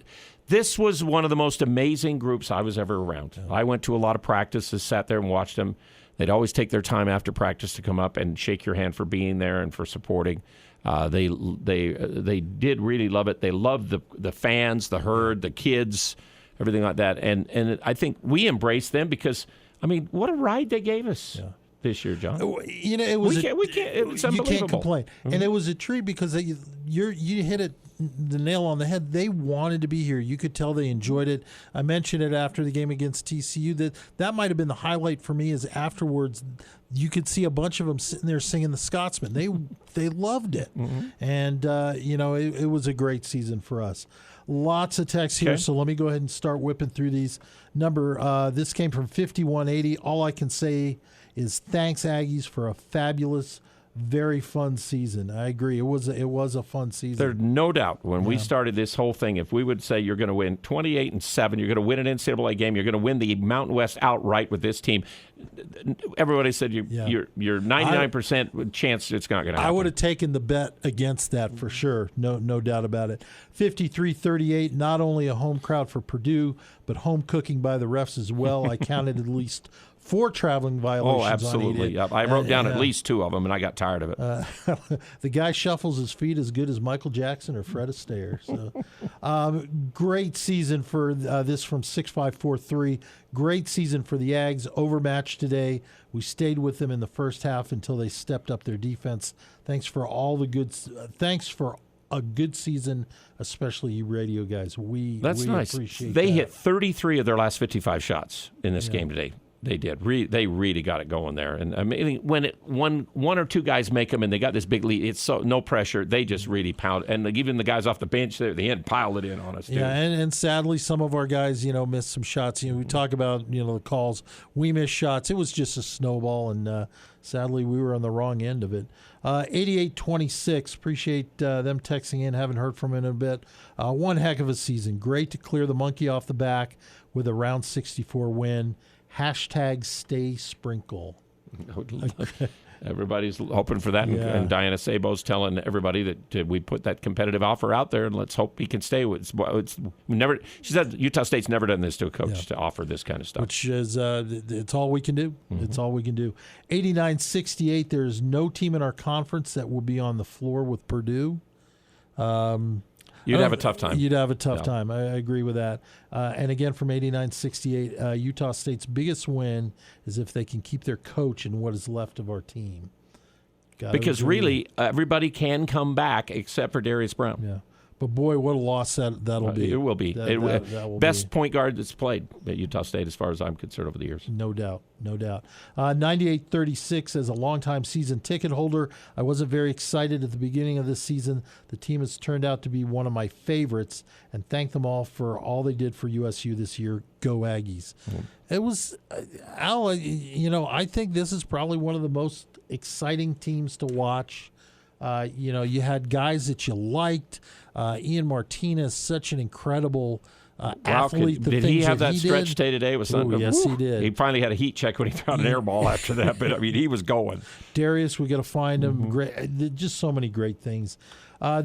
Speaker 15: this was one of the most amazing groups I was ever around. I went to a lot of practices, sat there and watched them. They'd always take their time after practice to come up and shake your hand for being there and for supporting. They did really love it. They loved the fans, the herd, the kids, everything like that. And I think we embraced them because, I mean, what a ride they gave us. Yeah. This year, John.
Speaker 16: It was
Speaker 15: it was unbelievable.
Speaker 16: You can't complain. Mm-hmm. And it was a treat because you hit it the nail on the head. They wanted to be here. You could tell they enjoyed it. I mentioned it after the game against TCU that might have been the highlight for me. Is afterwards you could see a bunch of them sitting there singing the Scotsman. They loved it, mm-hmm. And it was a great season for us. Lots of texts here, so let me go ahead and start whipping through these. This came from 5180. All I can say is thanks, Aggies, for a fabulous, very fun season. I agree. It was a fun season.
Speaker 15: There's no doubt when we started this whole thing, if we would say you're going to win 28-7, you're going to win an NCAA game, you're going to win the Mountain West outright with this team, everybody said you're 99% chance it's not going to happen.
Speaker 16: I would have taken the bet against that for sure. No doubt about it. 53-38, not only a home crowd for Purdue, but home cooking by the refs as well. I counted at least 4 traveling violations.
Speaker 15: Oh, absolutely. Yep. I wrote down at least 2 of them, and I got tired of it.
Speaker 16: The guy shuffles his feet as good as Michael Jackson or Fred Astaire. So, great season for this from 6543. Great season for the Ags. Overmatched today. We stayed with them in the first half until they stepped up their defense. Thanks for a good season, especially you radio guys.
Speaker 15: That's nice.
Speaker 16: Appreciate
Speaker 15: they
Speaker 16: that.
Speaker 15: hit 33 of their last 55 shots in this game today. They did. They really got it going there. And I mean, when one or two guys make them and they got this big lead, it's so no pressure. They just really pound. And even the guys off the bench there at the end piled it in on us, too.
Speaker 16: Yeah, and sadly, some of our guys, missed some shots. We talk about, the calls. We missed shots. It was just a snowball, and sadly, we were on the wrong end of it. 88-26. Appreciate them texting in. Haven't heard from him in a bit. One heck of a season. Great to clear the monkey off the back with a round 64 win. Hashtag stay sprinkle.
Speaker 15: Everybody's hoping for that, and Diana Sabo's telling everybody that we put that competitive offer out there, and let's hope he can stay. She said Utah State's never done this to a coach to offer this kind of stuff.
Speaker 16: Which is, it's all we can do. It's all we can do. 89-68, there's no team in our conference that will be on the floor with Purdue.
Speaker 15: You'd have a tough time.
Speaker 16: You'd have a tough time. I agree with that. And again, from 89-68, Utah State's biggest win is if they can keep their coach in what is left of our team.
Speaker 15: Because really, everybody can come back except for Darius Brown.
Speaker 16: Yeah. But, boy, what a loss that'll be.
Speaker 15: It will be.
Speaker 16: That will
Speaker 15: best point guard that's played at Utah State as far as I'm concerned over the years.
Speaker 16: No doubt. 98-36, as a longtime season ticket holder, I wasn't very excited at the beginning of this season. The team has turned out to be one of my favorites, and thank them all for all they did for USU this year. Go Aggies. It was, Al, I think this is probably one of the most exciting teams to watch. You had guys that you liked. Ian Martinez, such an incredible athlete.
Speaker 15: Did he have that stretch day today?
Speaker 16: Yes, he did.
Speaker 15: He finally had a heat check when he threw out an air ball after that. But, I mean, he was going.
Speaker 16: Darius, we got to find him. Great, just so many great things.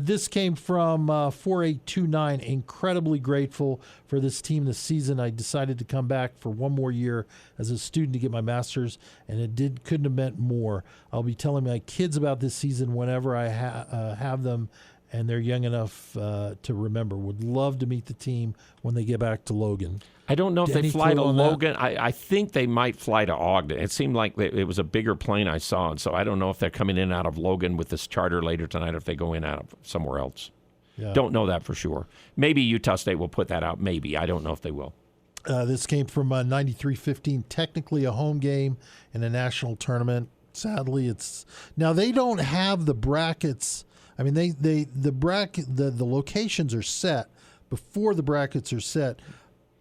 Speaker 16: This came from 4829. Incredibly grateful for this team this season. I decided to come back for one more year as a student to get my master's, and couldn't have meant more. I'll be telling my kids about this season whenever I have them, and they're young enough to remember. Would love to meet the team when they get back to Logan.
Speaker 15: I don't know if they fly to Logan. I think they might fly to Ogden. It seemed like it was a bigger plane I saw, and so I don't know if they're coming in and out of Logan with this charter later tonight or if they go in and out of somewhere else.
Speaker 16: Yeah.
Speaker 15: Don't know that for sure. Maybe Utah State will put that out. Maybe. I don't know if they will.
Speaker 16: This came from 93-15, technically a home game in a national tournament. Sadly, it's now they don't have the brackets. I mean, the locations are set before the brackets are set.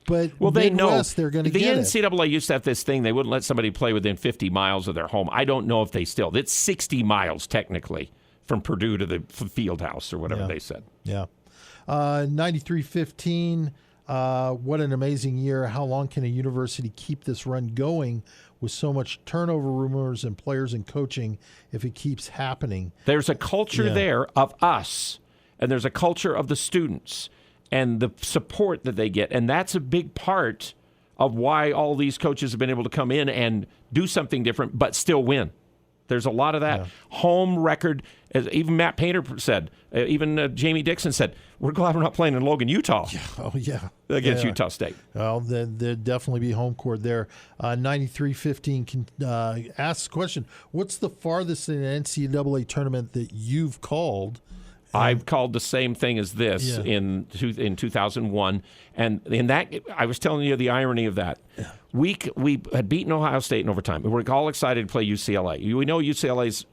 Speaker 16: But
Speaker 15: they know
Speaker 16: they're going to get it.
Speaker 15: The NCAA used to have this thing. They wouldn't let somebody play within 50 miles of their home. I don't know if they still. It's 60 miles, technically, from Purdue to the Fieldhouse or whatever they said.
Speaker 16: Yeah. 93-15, what an amazing year. How long can a university keep this run going with so much turnover rumors and players and coaching if it keeps happening?
Speaker 15: There's a culture there of us, and there's a culture of the students and the support that they get. And that's a big part of why all these coaches have been able to come in and do something different but still win. There's a lot of that. Home record, as even Matt Painter said, even Jamie Dixon said, we're glad we're not playing in Logan, Utah. Against Utah State.
Speaker 16: Well, there'd definitely be home court there. 93-15 asks the question, what's the farthest in an NCAA tournament that you've called?
Speaker 15: I've called the same thing as this in 2001. And in that, I was telling you the irony of that. Yeah. We had beaten Ohio State in overtime. We were all excited to play UCLA. We know UCLA's,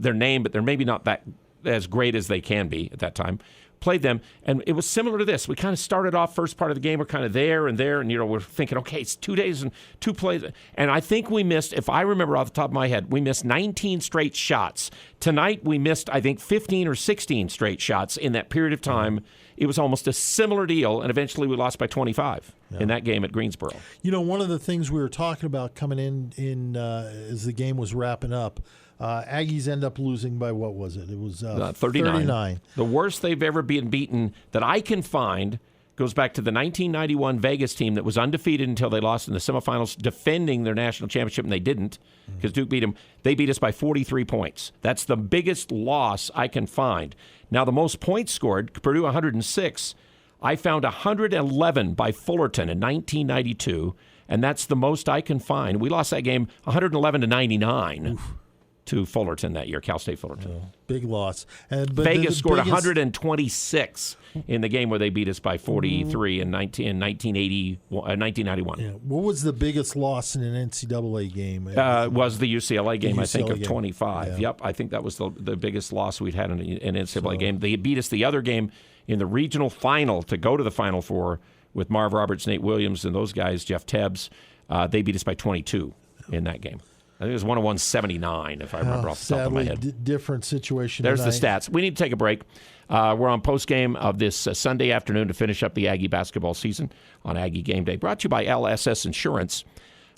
Speaker 15: their name, but they're maybe not that as great as they can be at that time. Played them, and it was similar to this. We kind of started off first part of the game. We're kind of there, and we're thinking, okay, it's 2 days and 2 plays. And I think we missed, if I remember off the top of my head, we missed 19 straight shots. Tonight, we missed, I think, 15 or 16 straight shots in that period of time. It was almost a similar deal, and eventually we lost by 25 in that game at Greensboro.
Speaker 16: One of the things we were talking about coming in as the game was wrapping up, Aggies end up losing by, what was it? It was
Speaker 15: 39. The worst they've ever been beaten that I can find goes back to the 1991 Vegas team that was undefeated until they lost in the semifinals, defending their national championship, and they didn't because Duke beat them. They beat us by 43 points. That's the biggest loss I can find. Now, the most points scored, Purdue 106. I found 111 by Fullerton in 1992, and that's the most I can find. We lost that game 111-99 to Fullerton that year, Cal State Fullerton.
Speaker 16: Big loss. But
Speaker 15: Vegas scored 126 in the game where they beat us by 43 in 1991.
Speaker 16: Yeah. What was the biggest loss in an NCAA game?
Speaker 15: Was the UCLA game, I think, of
Speaker 16: game.
Speaker 15: 25.
Speaker 16: Yeah.
Speaker 15: Yep, I think that was the biggest loss we'd had in an NCAA game. They beat us the other game in the regional final to go to the Final Four with Marv Roberts, Nate Williams, and those guys, Jeff Tebbs. They beat us by 22 in that game. I think it was 101-79, if I remember off the top of my head.
Speaker 16: Different situation.
Speaker 15: There's the stats. We need to take a break. We're on postgame of this Sunday afternoon to finish up the Aggie basketball season on Aggie Game Day. Brought to you by LSS Insurance.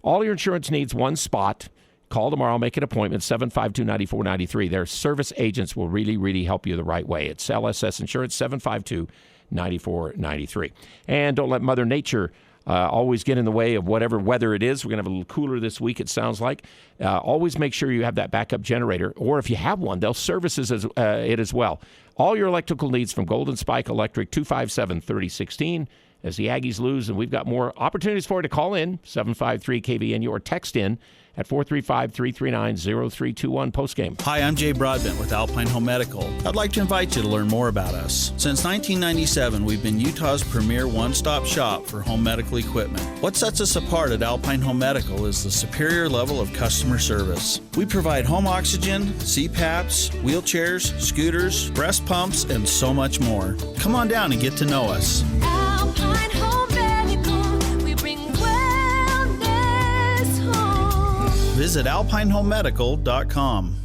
Speaker 15: All your insurance needs one spot. Call tomorrow, make an appointment, 752-9493. Their service agents will really, really help you the right way. It's LSS Insurance, 752-9493. And don't let Mother Nature always get in the way of whatever weather it is. We're going to have a little cooler this week, it sounds like. Always make sure you have that backup generator, or if you have one, they'll service it as well. All your electrical needs from Golden Spike Electric, 257-3016. As the Aggies lose, and we've got more opportunities for you to call in, 753-KVNU, or text in at 435-339-0321 postgame.
Speaker 1: Hi, I'm Jay Broadbent with Alpine Home Medical. I'd like to invite you to learn more about us. Since 1997, we've been Utah's premier one-stop shop for home medical equipment. What sets us apart at Alpine Home Medical is the superior level of customer service. We provide home oxygen, CPAPs, wheelchairs, scooters, breast pumps, and so much more. Come on down and get to know us.
Speaker 6: Alpine Home Medical, we bring wellness home.
Speaker 1: Visit alpinehomemedical.com.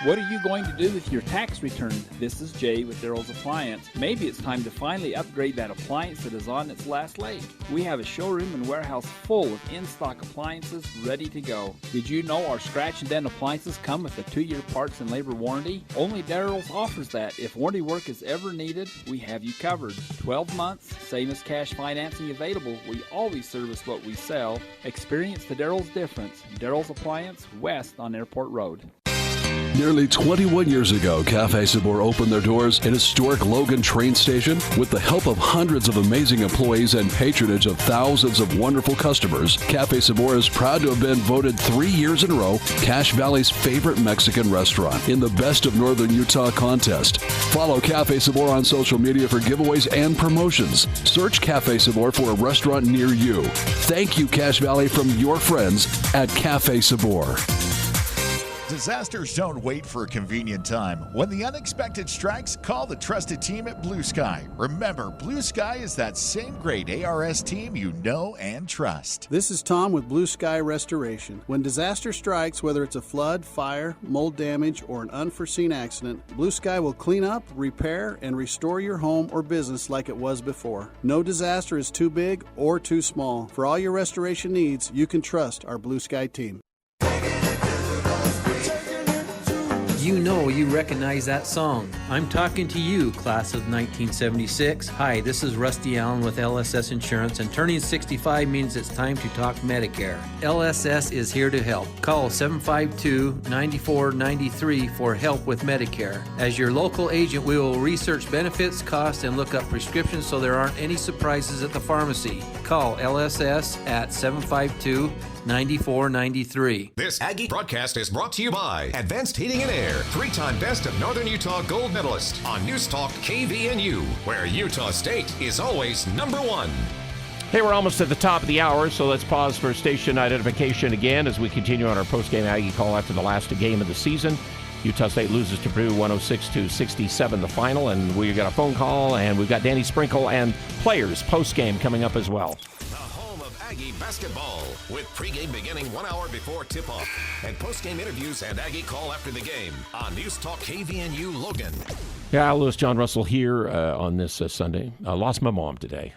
Speaker 4: What are you going to do with your tax return? This is Jay with Daryl's Appliance. Maybe it's time to finally upgrade that appliance that is on its last leg. We have a showroom and warehouse full of in-stock appliances ready to go. Did you know our scratch and dent appliances come with a 2-year parts and labor warranty? Only Daryl's offers that. If warranty work is ever needed, we have you covered. 12 months, same as cash financing available. We always service what we sell. Experience the Daryl's difference. Daryl's Appliance, west on Airport Road.
Speaker 20: Nearly 21 years ago, Cafe Sabor opened their doors in historic Logan train station. With the help of hundreds of amazing employees and patronage of thousands of wonderful customers, Cafe Sabor is proud to have been voted 3 years in a row Cache Valley's favorite Mexican restaurant in the Best of Northern Utah contest. Follow Cafe Sabor on social media for giveaways and promotions. Search Cafe Sabor for a restaurant near you. Thank you, Cache Valley, from your friends at Cafe Sabor.
Speaker 5: Disasters don't wait for a convenient time. When the unexpected strikes, call the trusted team at Blue Sky. Remember, Blue Sky is that same great ARS team you know and trust.
Speaker 24: This is Tom with Blue Sky Restoration. When disaster strikes, whether it's a flood, fire, mold damage, or an unforeseen accident, Blue Sky will clean up, repair, and restore your home or business like it was before. No disaster is too big or too small. For all your restoration needs, you can trust our Blue Sky team.
Speaker 25: You know you recognize that song. I'm talking to you, class of 1976. Hi, this is Rusty Allen with LSS Insurance, and turning 65 means it's time to talk Medicare. LSS is here to help. Call 752-9493 for help with Medicare. As your local agent, we will research benefits, costs, and look up prescriptions so there aren't any surprises at the pharmacy. Call LSS at 752-9493.
Speaker 3: This Aggie broadcast is brought to you by Advanced Heating and Air, 3-time Best of Northern Utah gold medalist on News Talk KVNU, where Utah State is always number one.
Speaker 15: Hey, we're almost at the top of the hour, so let's pause for station identification again as we continue on our post-game Aggie call after the last game of the season. Utah State loses to Purdue 106-67 the final, and we got a phone call, and we've got Danny Sprinkle and players post-game coming up as well.
Speaker 3: Aggie basketball with pregame beginning 1 hour before tip-off and postgame interviews and Aggie call after the game on News Talk KVNU Logan.
Speaker 15: Yeah, Lewis, John Russell here on this Sunday. I lost my mom today.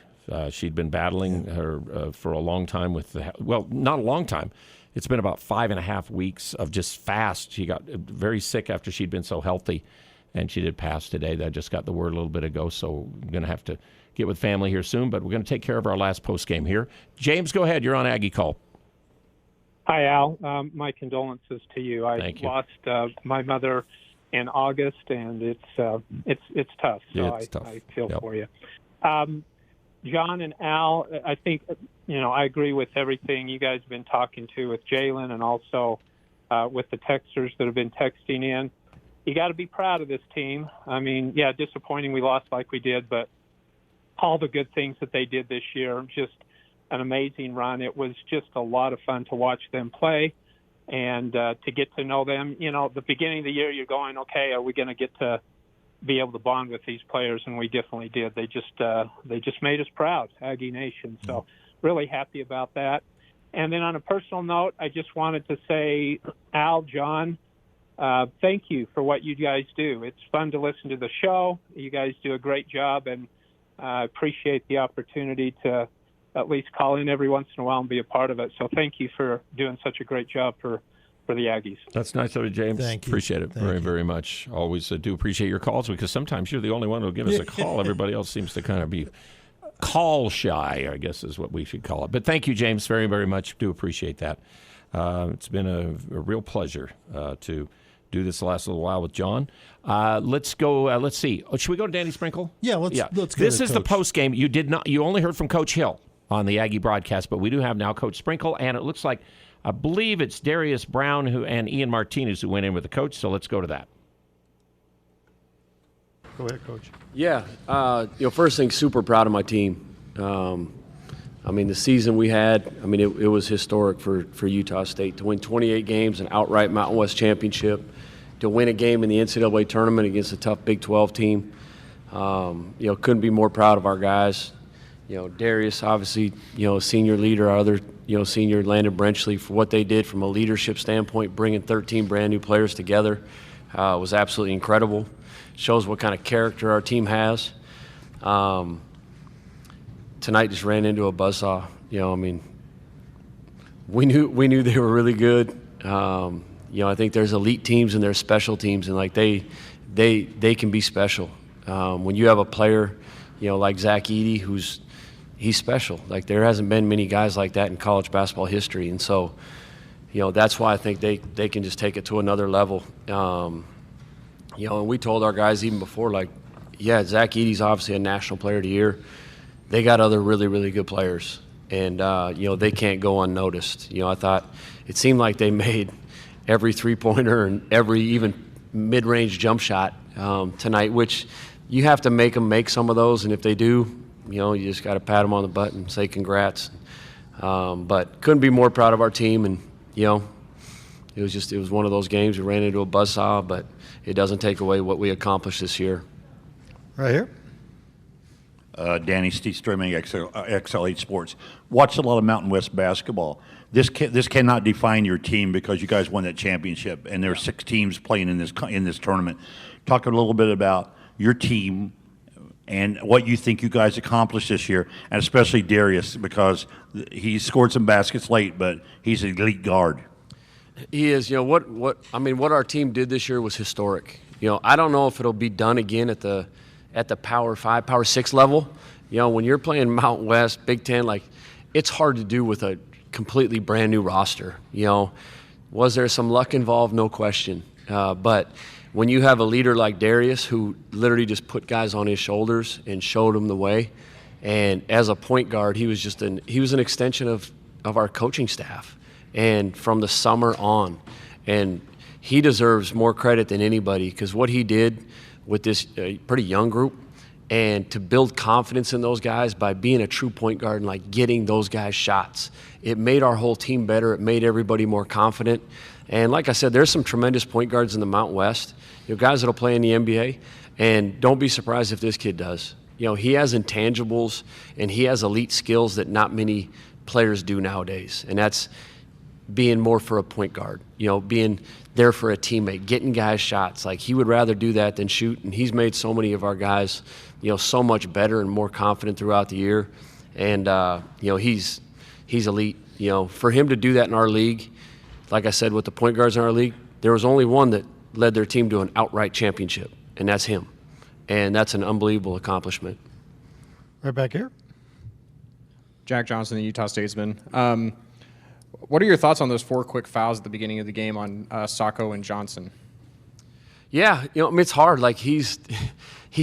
Speaker 15: She'd been battling her for a long time with not a long time. It's been about 5.5 weeks of just fast. She got very sick after she'd been so healthy. and she did pass today. I just got the word a little bit ago, so I'm going to have to get with family here soon, but we're going to take care of our last post game here. James, go ahead. You're on Aggie Call.
Speaker 7: Hi, Al. My condolences to you. I lost my mother in August, and it's tough. So
Speaker 15: Yeah, it's tough.
Speaker 7: I feel for you. John and Al, I think, I agree with everything you guys have been talking to with Jalen and also with the texters that have been texting in. You got to be proud of this team. I mean, yeah, disappointing we lost like we did, but all the good things that they did this year, just an amazing run. It was just a lot of fun to watch them play and to get to know them. The beginning of the year, you're going, okay, are we going to get to be able to bond with these players? And we definitely did. They just made us proud, Aggie Nation. So really happy about that. And then on a personal note, I just wanted to say, Al, John, thank you for what you guys do. It's fun to listen to the show. You guys do a great job, and I appreciate the opportunity to at least call in every once in a while and be a part of it. So thank you for doing such a great job for the Aggies.
Speaker 15: That's nice of you, James.
Speaker 16: Thank you.
Speaker 15: Appreciate it very much. Always do appreciate your calls, because sometimes you're the only one who'll give us a call. Everybody else seems to kind of be call shy, I guess is what we should call it. But thank you, James, very, very much. Do appreciate that. It's been a real pleasure to do this the last little while with John. Let's go. Let's see. Should we go to Danny Sprinkle?
Speaker 16: Yeah, let's go.
Speaker 15: This is the post game. You only heard from Coach Hill on the Aggie broadcast, but we do have now Coach Sprinkle, and it looks like, I believe it's Darius Brown and Ian Martinez who went in with the coach. So let's go to that.
Speaker 16: Go ahead, Coach.
Speaker 8: Yeah, first thing, super proud of my team. The season we had, it was historic for Utah State to win 28 games, an outright Mountain West championship, to win a game in the NCAA tournament against a tough Big 12 team. Couldn't be more proud of our guys. Darius, obviously, senior leader, our other, senior Landon Brenchley, for what they did from a leadership standpoint, bringing 13 brand new players together, was absolutely incredible. Shows what kind of character our team has. Tonight just ran into a buzzsaw. We knew they were really good. I think there's elite teams and there's special teams, and like they can be special. When you have a player, like Zach Edey, he's special. Like, there hasn't been many guys like that in college basketball history, and so, that's why I think they can just take it to another level. And we told our guys even before, like, yeah, Zach Edey's obviously a national player of the year. They got other really, really good players, and they can't go unnoticed. I thought it seemed like they made every three-pointer and every even mid-range jump shot tonight, which you have to make them make some of those, and if they do, you just got to pat them on the butt and say congrats. But couldn't be more proud of our team, and it was one of those games. We ran into a buzzsaw, but it doesn't take away what we accomplished this year.
Speaker 16: Right here.
Speaker 9: Danny, Steve Streaming, XL8 Sports. Watched a lot of Mountain West basketball. This cannot define your team, because you guys won that championship, and there are 6 teams playing in this tournament. Talk a little bit about your team and what you think you guys accomplished this year, and especially Darius, because he scored some baskets late, but he's an elite guard.
Speaker 8: He is. What our team did this year was historic. I don't know if it'll be done again at the Power 5, Power 6 level. When you're playing Mountain West, Big Ten, like, it's hard to do with a completely brand new roster. Was there some luck involved? No question. But when you have a leader like Darius, who literally just put guys on his shoulders and showed them the way, and as a point guard, he was an extension of our coaching staff, and from the summer on, and he deserves more credit than anybody, because what he did with this pretty young group, and to build confidence in those guys by being a true point guard and like getting those guys shots, it made our whole team better. It made everybody more confident. And like I said, there's some tremendous point guards in the Mountain West, guys that'll play in the NBA, and don't be surprised if this kid does. He has intangibles and he has elite skills that not many players do nowadays, and that's being more for a point guard, being there for a teammate, getting guys shots. Like, he would rather do that than shoot, and he's made so many of our guys, so much better and more confident throughout the year. And he's elite. For him to do that in our league, like I said, with the point guards in our league, there was only one that led their team to an outright championship, and that's him. And that's an unbelievable accomplishment.
Speaker 16: Right back here.
Speaker 10: Jack Johnson, the Utah Statesman. What are your thoughts on those 4 quick fouls at the beginning of the game on Sacco and Johnson?
Speaker 8: Yeah, I mean, it's hard. Like, he's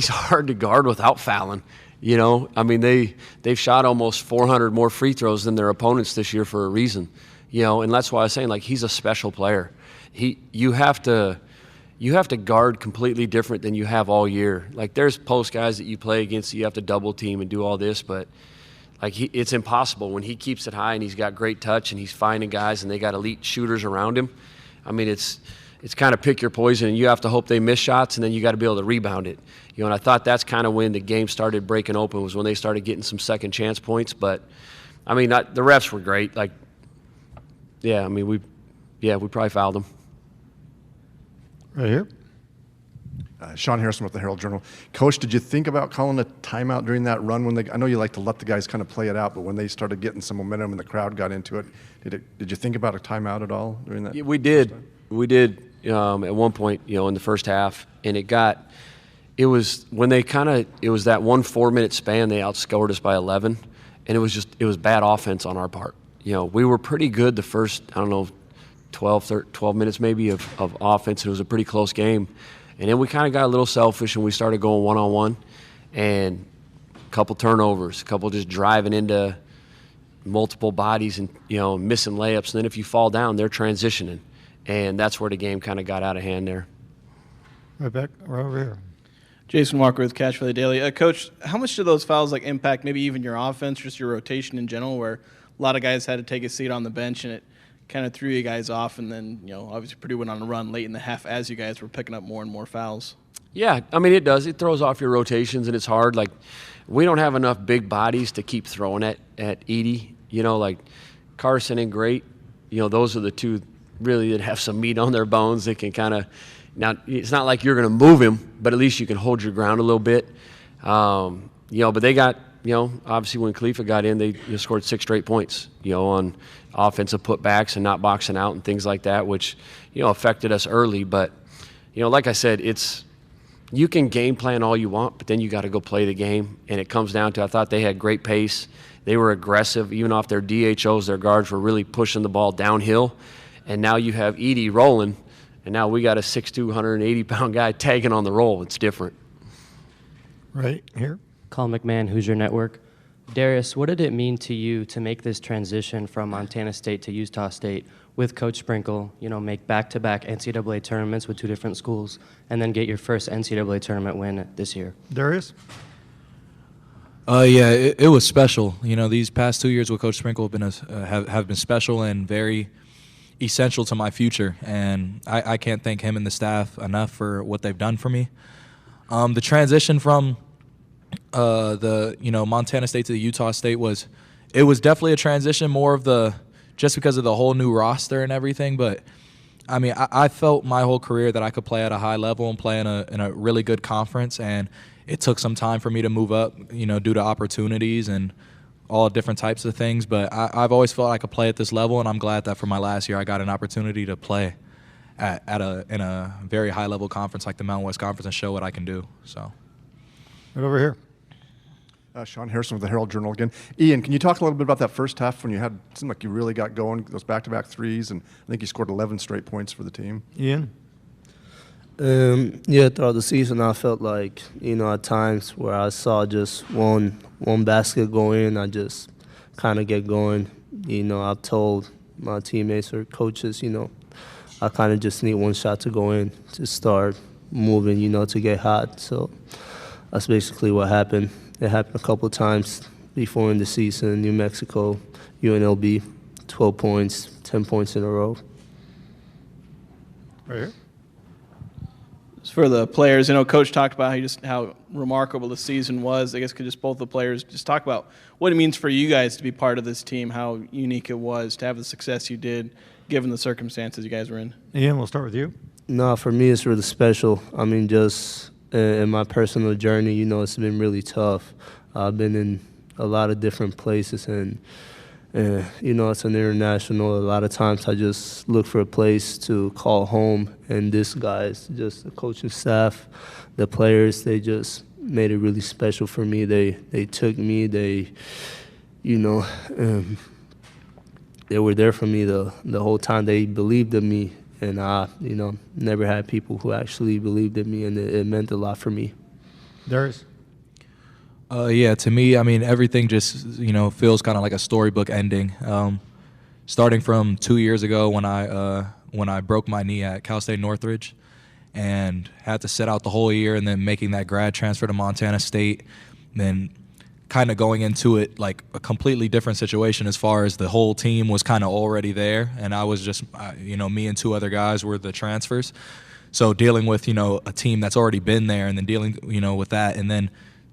Speaker 8: hard to guard without fouling. I mean, they've shot almost 400 more free throws than their opponents this year for a reason. And that's why I was saying, like, he's a special player. You have to guard completely different than you have all year. Like, there's post guys that you play against that you have to double team and do all this, but like, it's impossible when he keeps it high and he's got great touch and he's finding guys and they got elite shooters around him. I mean, it's kind of pick your poison, and you have to hope they miss shots, and then you got to be able to rebound it. And I thought that's kind of when the game started breaking open, was when they started getting some second chance points. But I mean, the refs were great. Like, yeah, I mean, we probably fouled them.
Speaker 16: Right here.
Speaker 11: Sean Harrison with the Herald Journal. Coach, did you think about calling a timeout during that run? I know you like to let the guys kind of play it out, but when they started getting some momentum and the crowd got into it, did you think about a timeout at all during that?
Speaker 8: Yeah, we did. We did at one point, in the first half, and it was that 1 4-minute span, they outscored us by 11, and it was bad offense on our part. We were pretty good the first, 12 minutes maybe of offense. It was a pretty close game. And then we kind of got a little selfish and we started going one-on-one, and a couple turnovers, a couple just driving into multiple bodies and, missing layups. And then if you fall down, they're transitioning. And that's where the game kind of got out of hand there.
Speaker 16: Right over here.
Speaker 12: Jason Walker with Cache Valley Daily. Coach, how much do those fouls impact maybe even your offense, just your rotation in general, where a lot of guys had to take a seat on the bench and it kind of threw you guys off, and then, obviously Purdue went on a run late in the half as you guys were picking up more and more fouls?
Speaker 8: Yeah, I mean, it does. It throws off your rotations, and it's hard. Like, we don't have enough big bodies to keep throwing at Edey. Like Carson and Great, those are the two really that have some meat on their bones. They can kind of – now, it's not like you're going to move him, but at least you can hold your ground a little bit. But they got – obviously when Khalifa got in, they scored 6 straight points, on offensive putbacks and not boxing out and things like that, which, affected us early. But, like I said, you can game plan all you want, but then you got to go play the game. And it comes down to, I thought they had great pace. They were aggressive. Even off their DHOs, their guards were really pushing the ball downhill. And now you have Edey rolling, and now we got a 6'2", 180-pound guy tagging on the roll. It's different.
Speaker 16: Right here.
Speaker 13: Colin McMahon, Hoosier Network. Darius, what did it mean to you to make this transition from Montana State to Utah State with Coach Sprinkle, make back-to-back NCAA tournaments with 2 different schools, and then get your first NCAA tournament win this year?
Speaker 16: Darius?
Speaker 14: Yeah, it was special. These past 2 years with Coach Sprinkle have been special and very essential to my future, and I can't thank him and the staff enough for what they've done for me. The transition from Montana State to the Utah State was definitely a transition, more of just because of the whole new roster and everything. But I mean, I felt my whole career that I could play at a high level and play in a really good conference, and it took some time for me to move up, due to opportunities and all different types of things. But I've always felt I could play at this level, and I'm glad that for my last year I got an opportunity to play in a very high level conference like the Mountain West Conference and show what I can do. So,
Speaker 16: right over here.
Speaker 11: Sean Harrison with the Herald Journal again. Ian, can you talk a little bit about that first half when it seemed like you really got going, those back-to-back threes, and I think you scored 11 straight points for the team?
Speaker 16: Ian?
Speaker 26: Yeah, throughout the season I felt like, at times where I saw just one basket go in, I just kind of get going. I've told my teammates or coaches, I kind of just need one shot to go in to start moving, to get hot. So that's basically what happened. It happened a couple of times before in the season. New Mexico, UNLV, 12 points, 10 points in a row.
Speaker 16: Right here.
Speaker 12: For the players, Coach talked about how remarkable the season was. I guess could just both the players just talk about what it means for you guys to be part of this team, how unique it was to have the success you did, given the circumstances you guys were in.
Speaker 16: Ian, we'll start with you.
Speaker 26: No, for me it's really special. I mean, just in my personal journey, it's been really tough. I've been in a lot of different places, and And, it's an international. A lot of times I just look for a place to call home. And this guys, just the coaching staff, the players, they just made it really special for me. They took me. They were there for me the whole time. They believed in me. And I, never had people who actually believed in me, and it meant a lot for me.
Speaker 2: Darius?
Speaker 14: Yeah, to me, I mean, everything just, feels kind of like a storybook ending. Starting from 2 years ago when I broke my knee at Cal State Northridge and had to sit out the whole year, and then making that grad transfer to Montana State, then kind of going into it like a completely different situation as far as the whole team was kind of already there, and I was just, me and 2 other guys were the transfers. So dealing with, a team that's already been there, and then dealing, with that, and then,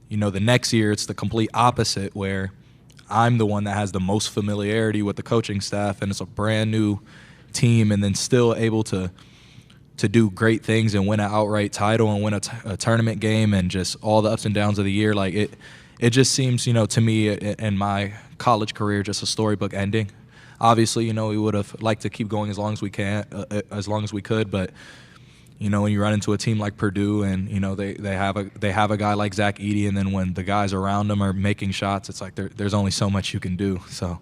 Speaker 14: the next year it's the complete opposite, where I'm the one that has the most familiarity with the coaching staff, and it's a brand new team, and then still able to do great things and win an outright title and win a tournament game, and just all the ups and downs of the year. Like it just seems, to me in my college career, just a storybook ending. Obviously, we would have liked to keep going as long as we could, but when you run into a team like Purdue, and they have a guy like Zach Edey, and then when the guys around them are making shots, it's like there's only so much you can do. So.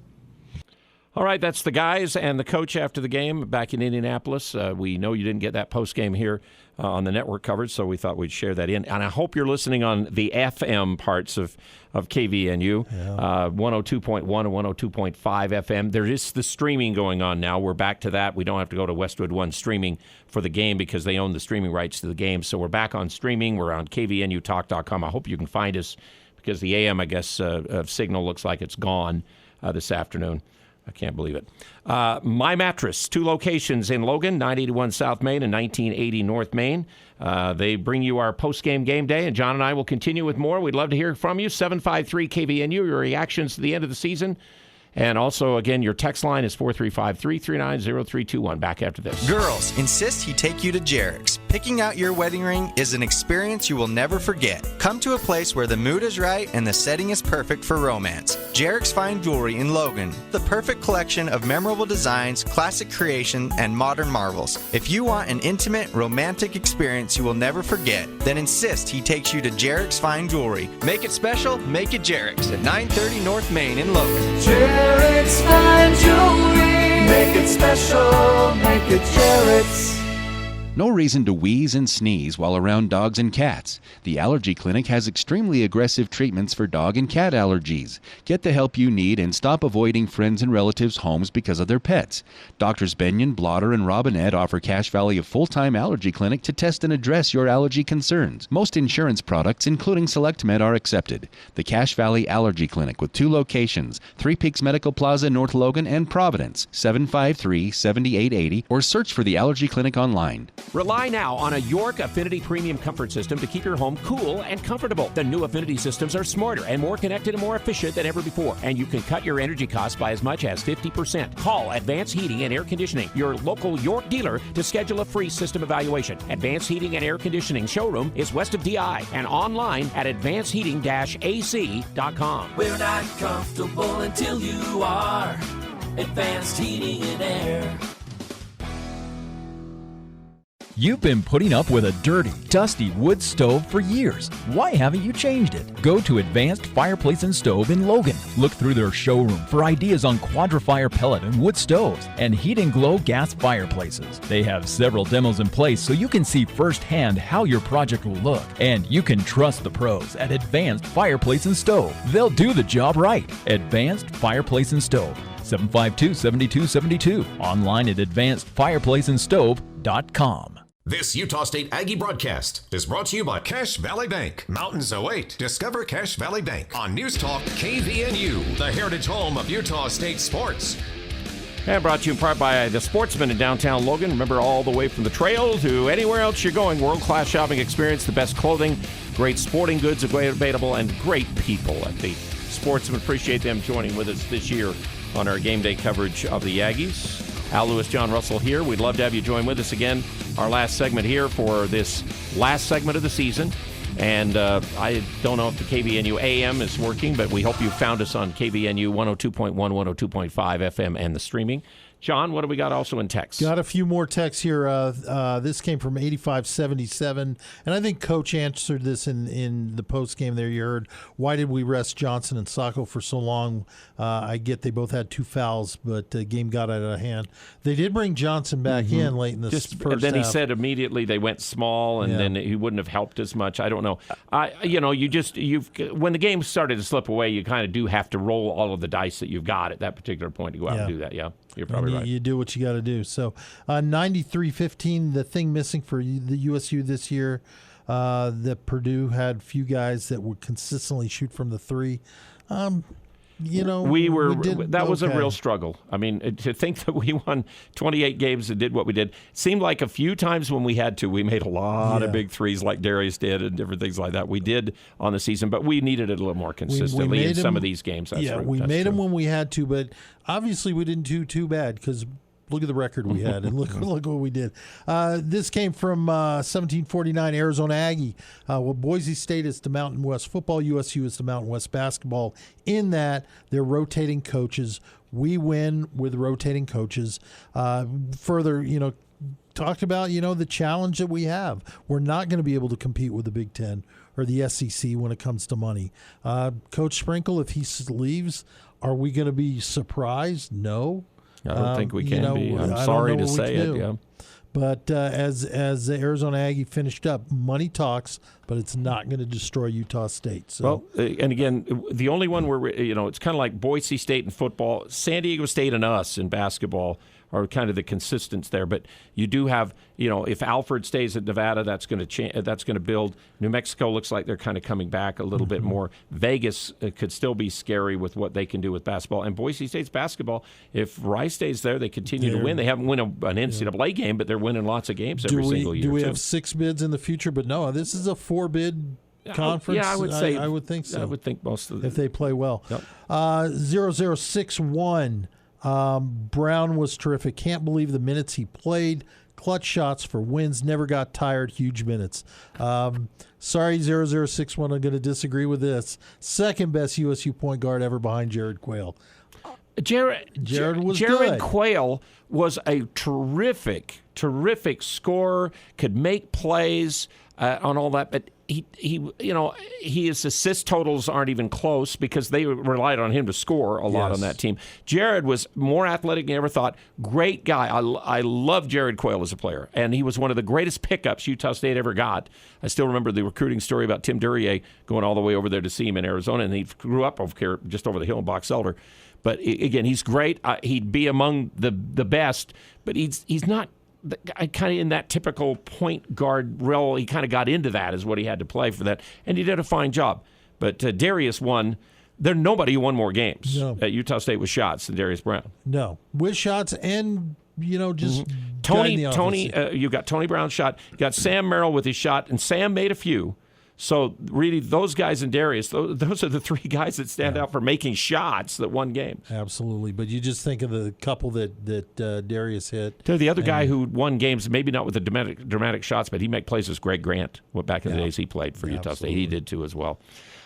Speaker 15: All right, that's the guys and the coach after the game back in Indianapolis. We know you didn't get that post game here on the network coverage, so we thought we'd share that in. And I hope you're listening on the FM parts of KVNU, 102.1 and 102.5 FM. There is the streaming going on now. We're back to that. We don't have to go to Westwood One streaming for the game because they own the streaming rights to the game. So we're back on streaming. We're on kvnutalk.com. I hope you can find us because the AM, I guess, signal looks like it's gone this afternoon. I can't believe it. My Mattress, 2 locations in Logan, 981 South Main and 1980 North Main. They bring you our post-game game day, and John and I will continue with more. We'd love to hear from you. 753-KVNU, your reactions to the end of the season. And also, again, your text line is 435-339-0321. Back after this.
Speaker 17: Girls, insist he take you to Jarek's. Picking out your wedding ring is an experience you will never forget. Come to a place where the mood is right and the setting is perfect for romance. Jarek's Fine Jewelry in Logan. The perfect collection of memorable designs, classic creation, and modern marvels. If you want an intimate, romantic experience you will never forget, then insist he takes you to Jarek's Fine Jewelry. Make it special, make it Jarek's at 930 North Main in Logan.
Speaker 6: Jarek's Fine Jewelry. Make it special, make it Jarek's.
Speaker 18: No reason to wheeze and sneeze while around dogs and cats. The Allergy Clinic has extremely aggressive treatments for dog and cat allergies. Get the help you need and stop avoiding friends and relatives' homes because of their pets. Doctors Benyon, Blotter, and Robinette offer Cache Valley a full-time allergy clinic to test and address your allergy concerns. Most insurance products, including SelectMed, are accepted. The Cache Valley Allergy Clinic with 2 locations, 3 Peaks Medical Plaza, North Logan, and Providence, 753-7880, or search for the Allergy Clinic online.
Speaker 15: Rely now on a York Affinity Premium Comfort System to keep your home cool and comfortable. The new Affinity systems are smarter and more connected and more efficient than ever before, and you can cut your energy costs by as much as 50%. Call Advanced Heating and Air Conditioning, your local York dealer, to schedule a free system evaluation. Advanced Heating and Air Conditioning showroom is west of DI and online at advancedheating-ac.com.
Speaker 6: We're not comfortable until you are. Advanced Heating and Air.
Speaker 19: You've been putting up with a dirty, dusty wood stove for years. Why haven't you changed it? Go to Advanced Fireplace and Stove in Logan. Look through their showroom for ideas on Quadra-Fire pellet and wood stoves and Heat and Glow gas fireplaces. They have several demos in place so you can see firsthand how your project will look. And you can trust the pros at Advanced Fireplace and Stove. They'll do the job right. Advanced Fireplace and Stove. 752-7272. Online at advancedfireplaceandstove.com.
Speaker 3: This Utah State Aggie broadcast is brought to you by Cache Valley Bank. Mountains await. Discover Cache Valley Bank on News Talk KVNU, the heritage home of Utah State sports.
Speaker 15: And brought to you in part by the Sportsman in downtown Logan. Remember, all the way from the trail to anywhere else you're going, world-class shopping experience, the best clothing, great sporting goods available, and great people at the Sportsman. Appreciate them joining with us this year on our game day coverage of the Aggies. Al Lewis, John Russell here. We'd love to have you join with us again. Our last segment here for this last segment of the season. And I don't know if the KVNU AM is working, but we hope you found us on KVNU 102.1, 102.5 FM and the streaming. John, what do we got also in text?
Speaker 16: Got a few more texts here. This came from 8577, and I think Coach answered this in the post game there. You heard, why did we rest Johnson and Sacco for so long? I get they both had 2 fouls, but the game got out of hand. They did bring Johnson back in late in the first half.
Speaker 15: Then he said immediately they went small, and then he wouldn't have helped as much. I don't know. When the game started to slip away, you kind of do have to roll all of the dice that you've got at that particular point to go out and do that. Yeah. You're probably right.
Speaker 16: You do what you got to do. So 93-15, the thing missing for the USU this year, that Purdue had few guys that would consistently shoot from the 3.
Speaker 15: That was a real struggle. I mean, to think that we won 28 games and did what we did, seemed like a few times when we had to, we made a lot of big threes like Darius did and different things like that. We did on the season, but we needed it a little more consistently in some of these games.
Speaker 16: We made them when we had to, but obviously we didn't do too bad because look at the record we had, and look what we did. This came from 1749 Arizona Aggie. Boise State is to Mountain West football. USU is to Mountain West basketball. In that, they're rotating coaches. We win with rotating coaches. Further, talked about, the challenge that we have. We're not going to be able to compete with the Big Ten or the SEC when it comes to money. Coach Sprinkle, if he leaves, are we going to be surprised? No.
Speaker 15: I don't think we can be. I'm sorry to say it. Yeah.
Speaker 16: But as the Arizona Aggie finished up, money talks, but it's not going to destroy Utah State. So.
Speaker 15: Well, and again, the only one where it's kind of like Boise State in football, San Diego State and us in basketball are kind of the consistents there. But you do have, if Alfred stays at Nevada, that's going to build. New Mexico looks like they're kind of coming back a little bit more. Vegas could still be scary with what they can do with basketball. And Boise State's basketball, if Rice stays there, they continue to win. They haven't won an NCAA game, but they're winning lots of games every single year.
Speaker 16: Do we have 6 bids in the future? But no, this is a 4-bid conference.
Speaker 15: Yeah, I would say.
Speaker 16: I would think so.
Speaker 15: I would think most of them.
Speaker 16: If they play well.
Speaker 15: Yep.
Speaker 16: 0061. Brown was terrific. Can't believe the minutes he played. Clutch shots for wins. Never got tired. Huge minutes. Sorry, 0061. I'm going to disagree with this. Second best USU point guard ever behind Jared Quayle.
Speaker 15: Jared
Speaker 16: good.
Speaker 15: Quayle was a terrific scorer. Could make plays on all that, but his assist totals aren't even close because they relied on him to score a lot on that team. Jared was more athletic than I ever thought. Great guy. I love Jared Quayle as a player, and he was one of the greatest pickups Utah State ever got. I still remember the recruiting story about Tim Duryea going all the way over there to see him in Arizona, and he grew up over here, just over the hill in Box Elder. But again, he's great. He'd be among the best, but he's not kind of in that typical point guard role. He kind of got into that is what he had to play for that, and he did a fine job. But Darius won. There's nobody who won more games at Utah State with shots than Darius Brown.
Speaker 16: No, with shots and just
Speaker 15: Tony. You got Tony Brown's shot. You got Sam Merrill with his shot, and Sam made a few. So really, those guys and Darius, those are the 3 guys that stand out for making shots that won games.
Speaker 16: Absolutely, but you just think of the couple that Darius hit.
Speaker 15: The other guy who won games, maybe not with the dramatic shots, but he made plays was Greg Grant. Back in the days he played for Utah State, he did too as well.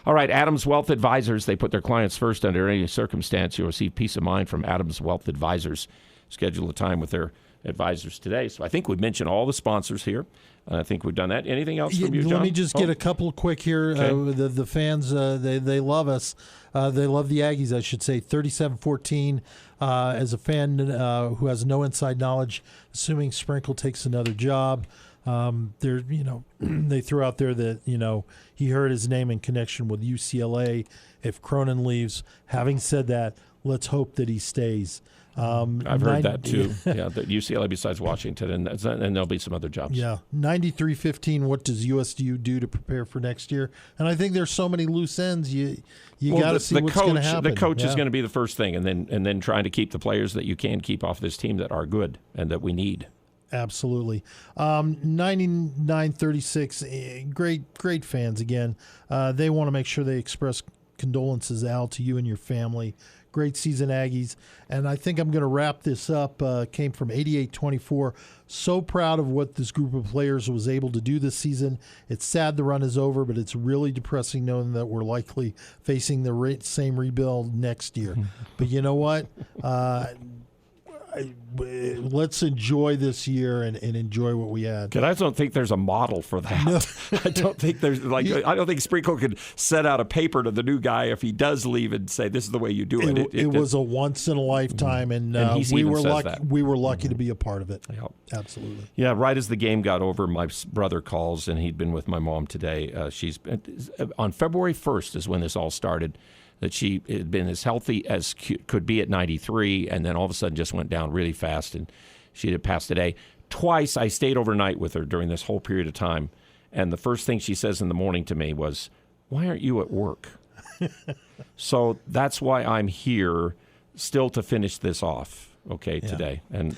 Speaker 15: All right, Adams Wealth Advisors. They put their clients first under any circumstance. You'll receive peace of mind from Adams Wealth Advisors. Schedule a time with their advisors today. So I think we've mentioned all the sponsors here. I think we've done that. Anything else from you, John?
Speaker 16: Let me just get a couple quick here.
Speaker 15: Okay.
Speaker 16: The fans, they love us. They love the Aggies, I should say. 37-14. As a fan who has no inside knowledge, assuming Sprinkle takes another job, they threw out there that he heard his name in connection with UCLA. If Cronin leaves, having said that, let's hope that he stays.
Speaker 15: I've heard that too. Yeah, that UCLA besides Washington, and there'll be some other jobs.
Speaker 16: Yeah, 93-15. What does USU do to prepare for next year? And I think there's so many loose ends. You got to see what's going to happen.
Speaker 15: The coach is going to be the first thing, and then trying to keep the players that you can keep off this team that are good and that we need.
Speaker 16: Absolutely. 99-36. Great fans again. They want to make sure they express condolences, Al, to you and your family. Great season, Aggies. And I think I'm going to wrap this up. Came from 88-24. So proud of what this group of players was able to do this season. It's sad the run is over, but it's really depressing knowing that we're likely facing the same rebuild next year. But you know what? Let's enjoy this year and enjoy what we had.
Speaker 15: I don't think there's a model for that. No. I don't think there's I don't think Sprinkle could set out a paper to the new guy if he does leave and say this is the way you do it.
Speaker 16: It was a once in a lifetime, and we were lucky. We were lucky to be a part of it. Yep. Absolutely.
Speaker 15: Yeah. Right as the game got over, my brother calls, and he'd been with my mom today. She's on February 1st is when this all started. That she had been as healthy as could be at 93, and then all of a sudden just went down really fast, and she had passed today. Twice I stayed overnight with her during this whole period of time, and the first thing she says in the morning to me was, "Why aren't you at work?" So that's why I'm here still to finish this off, today. And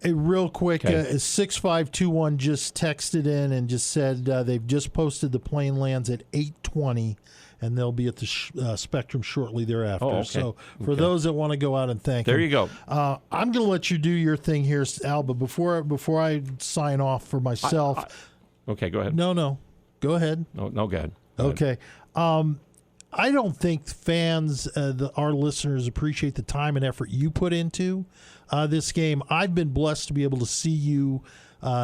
Speaker 16: hey, real quick, 6521 just texted in and just said they've just posted the plane lands at 8:20. And they'll be at the Spectrum shortly thereafter.
Speaker 15: Oh, okay.
Speaker 16: So for those that want to go out and thank
Speaker 15: there
Speaker 16: him,
Speaker 15: you go.
Speaker 16: I'm going to let you do your thing here, Al. But before I sign off for myself,
Speaker 15: okay, go ahead.
Speaker 16: No, go ahead.
Speaker 15: No, go ahead.
Speaker 16: Okay. I don't think fans, our listeners, appreciate the time and effort you put into this game. I've been blessed to be able to see you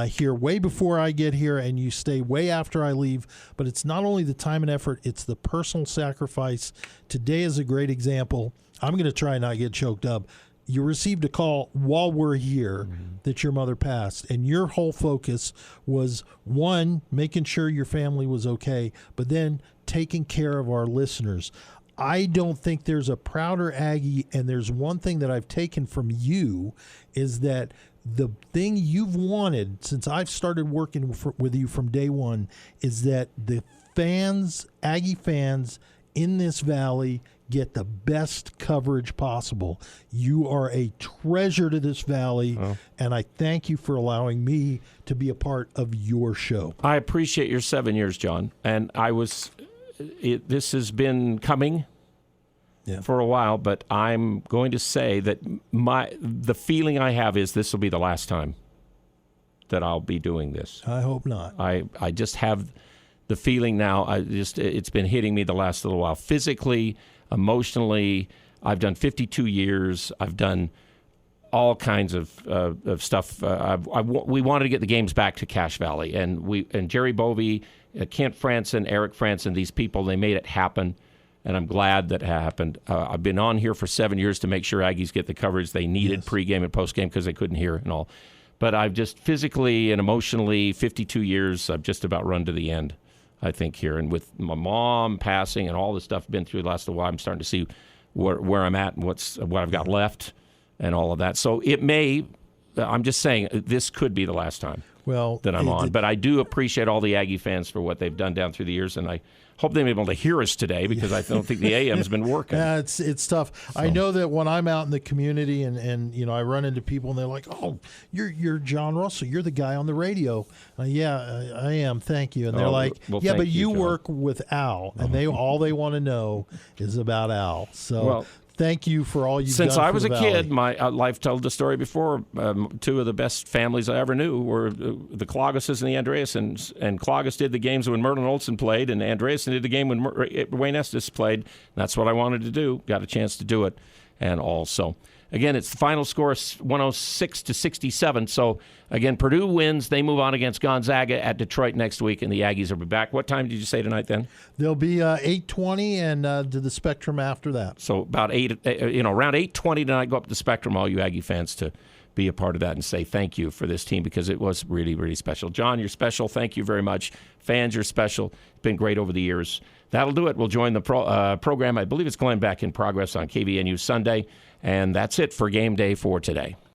Speaker 16: here way before I get here, and you stay way after I leave. But it's not only the time and effort, it's the personal sacrifice. Today is a great example. I'm going to try and not get choked up. You received a call while we're here that your mother passed, and your whole focus was, one, making sure your family was okay, but then taking care of our listeners. I don't think there's a prouder Aggie, and there's one thing that I've taken from you is that the thing you've wanted since I've started working with you from day one is that the fans, Aggie fans in this valley, get the best coverage possible. You are a treasure to this valley, and I thank you for allowing me to be a part of your show.
Speaker 15: I appreciate your 7 years, John, and this has been coming for a while, but I'm going to say that the feeling I have is this will be the last time that I'll be doing this.
Speaker 16: I hope not.
Speaker 15: I just have the feeling now. It's been hitting me the last little while, physically, emotionally. I've done 52 years. I've done all kinds of stuff. We wanted to get the games back to Cache Valley, and Jerry Bovee, Kent Franson, Eric Franson, these people, they made it happen. And I'm glad that happened. I've been on here for 7 years to make sure Aggies get the coverage they needed pregame and postgame because they couldn't hear and all. But I've just physically and emotionally, 52 years, I've just about run to the end, I think, here. And with my mom passing and all the stuff I've been through the last while, I'm starting to see where I'm at and what I've got left and all of that. So I'm just saying, this could be the last time that I'm on. But I do appreciate all the Aggie fans for what they've done down through the years, and I hope they'll be able to hear us today because I don't think the AM's been working.
Speaker 16: Yeah, it's tough. So. I know that when I'm out in the community and I run into people and they're like, "Oh, you're John Russell. You're the guy on the radio." Yeah, I am. Thank you. And they're like, "Yeah, but you work with Al," and all they want to know is about Al. So. Thank you for all you've done.
Speaker 15: Since I was a kid, my life told the story before. Two of the best families I ever knew were the Cloguses and the Andreassens. And Clogus did the games when Merlin Olsen played, and Andreassen did the game when Wayne Estes played. That's what I wanted to do. Got a chance to do it, and also. Again, it's the final score 106-67. So, again, Purdue wins. They move on against Gonzaga at Detroit next week, and the Aggies will be back. What time did you say tonight then?
Speaker 16: They'll be 8:20 and to the Spectrum after that.
Speaker 15: So about around 8:20 tonight, go up to the Spectrum, all you Aggie fans, to be a part of that and say thank you for this team because it was really, really special. John, you're special. Thank you very much. Fans, you're special. It's been great over the years. That'll do it. We'll join the program. I believe it's going back in progress on KVNU Sunday. And that's it for game day for today.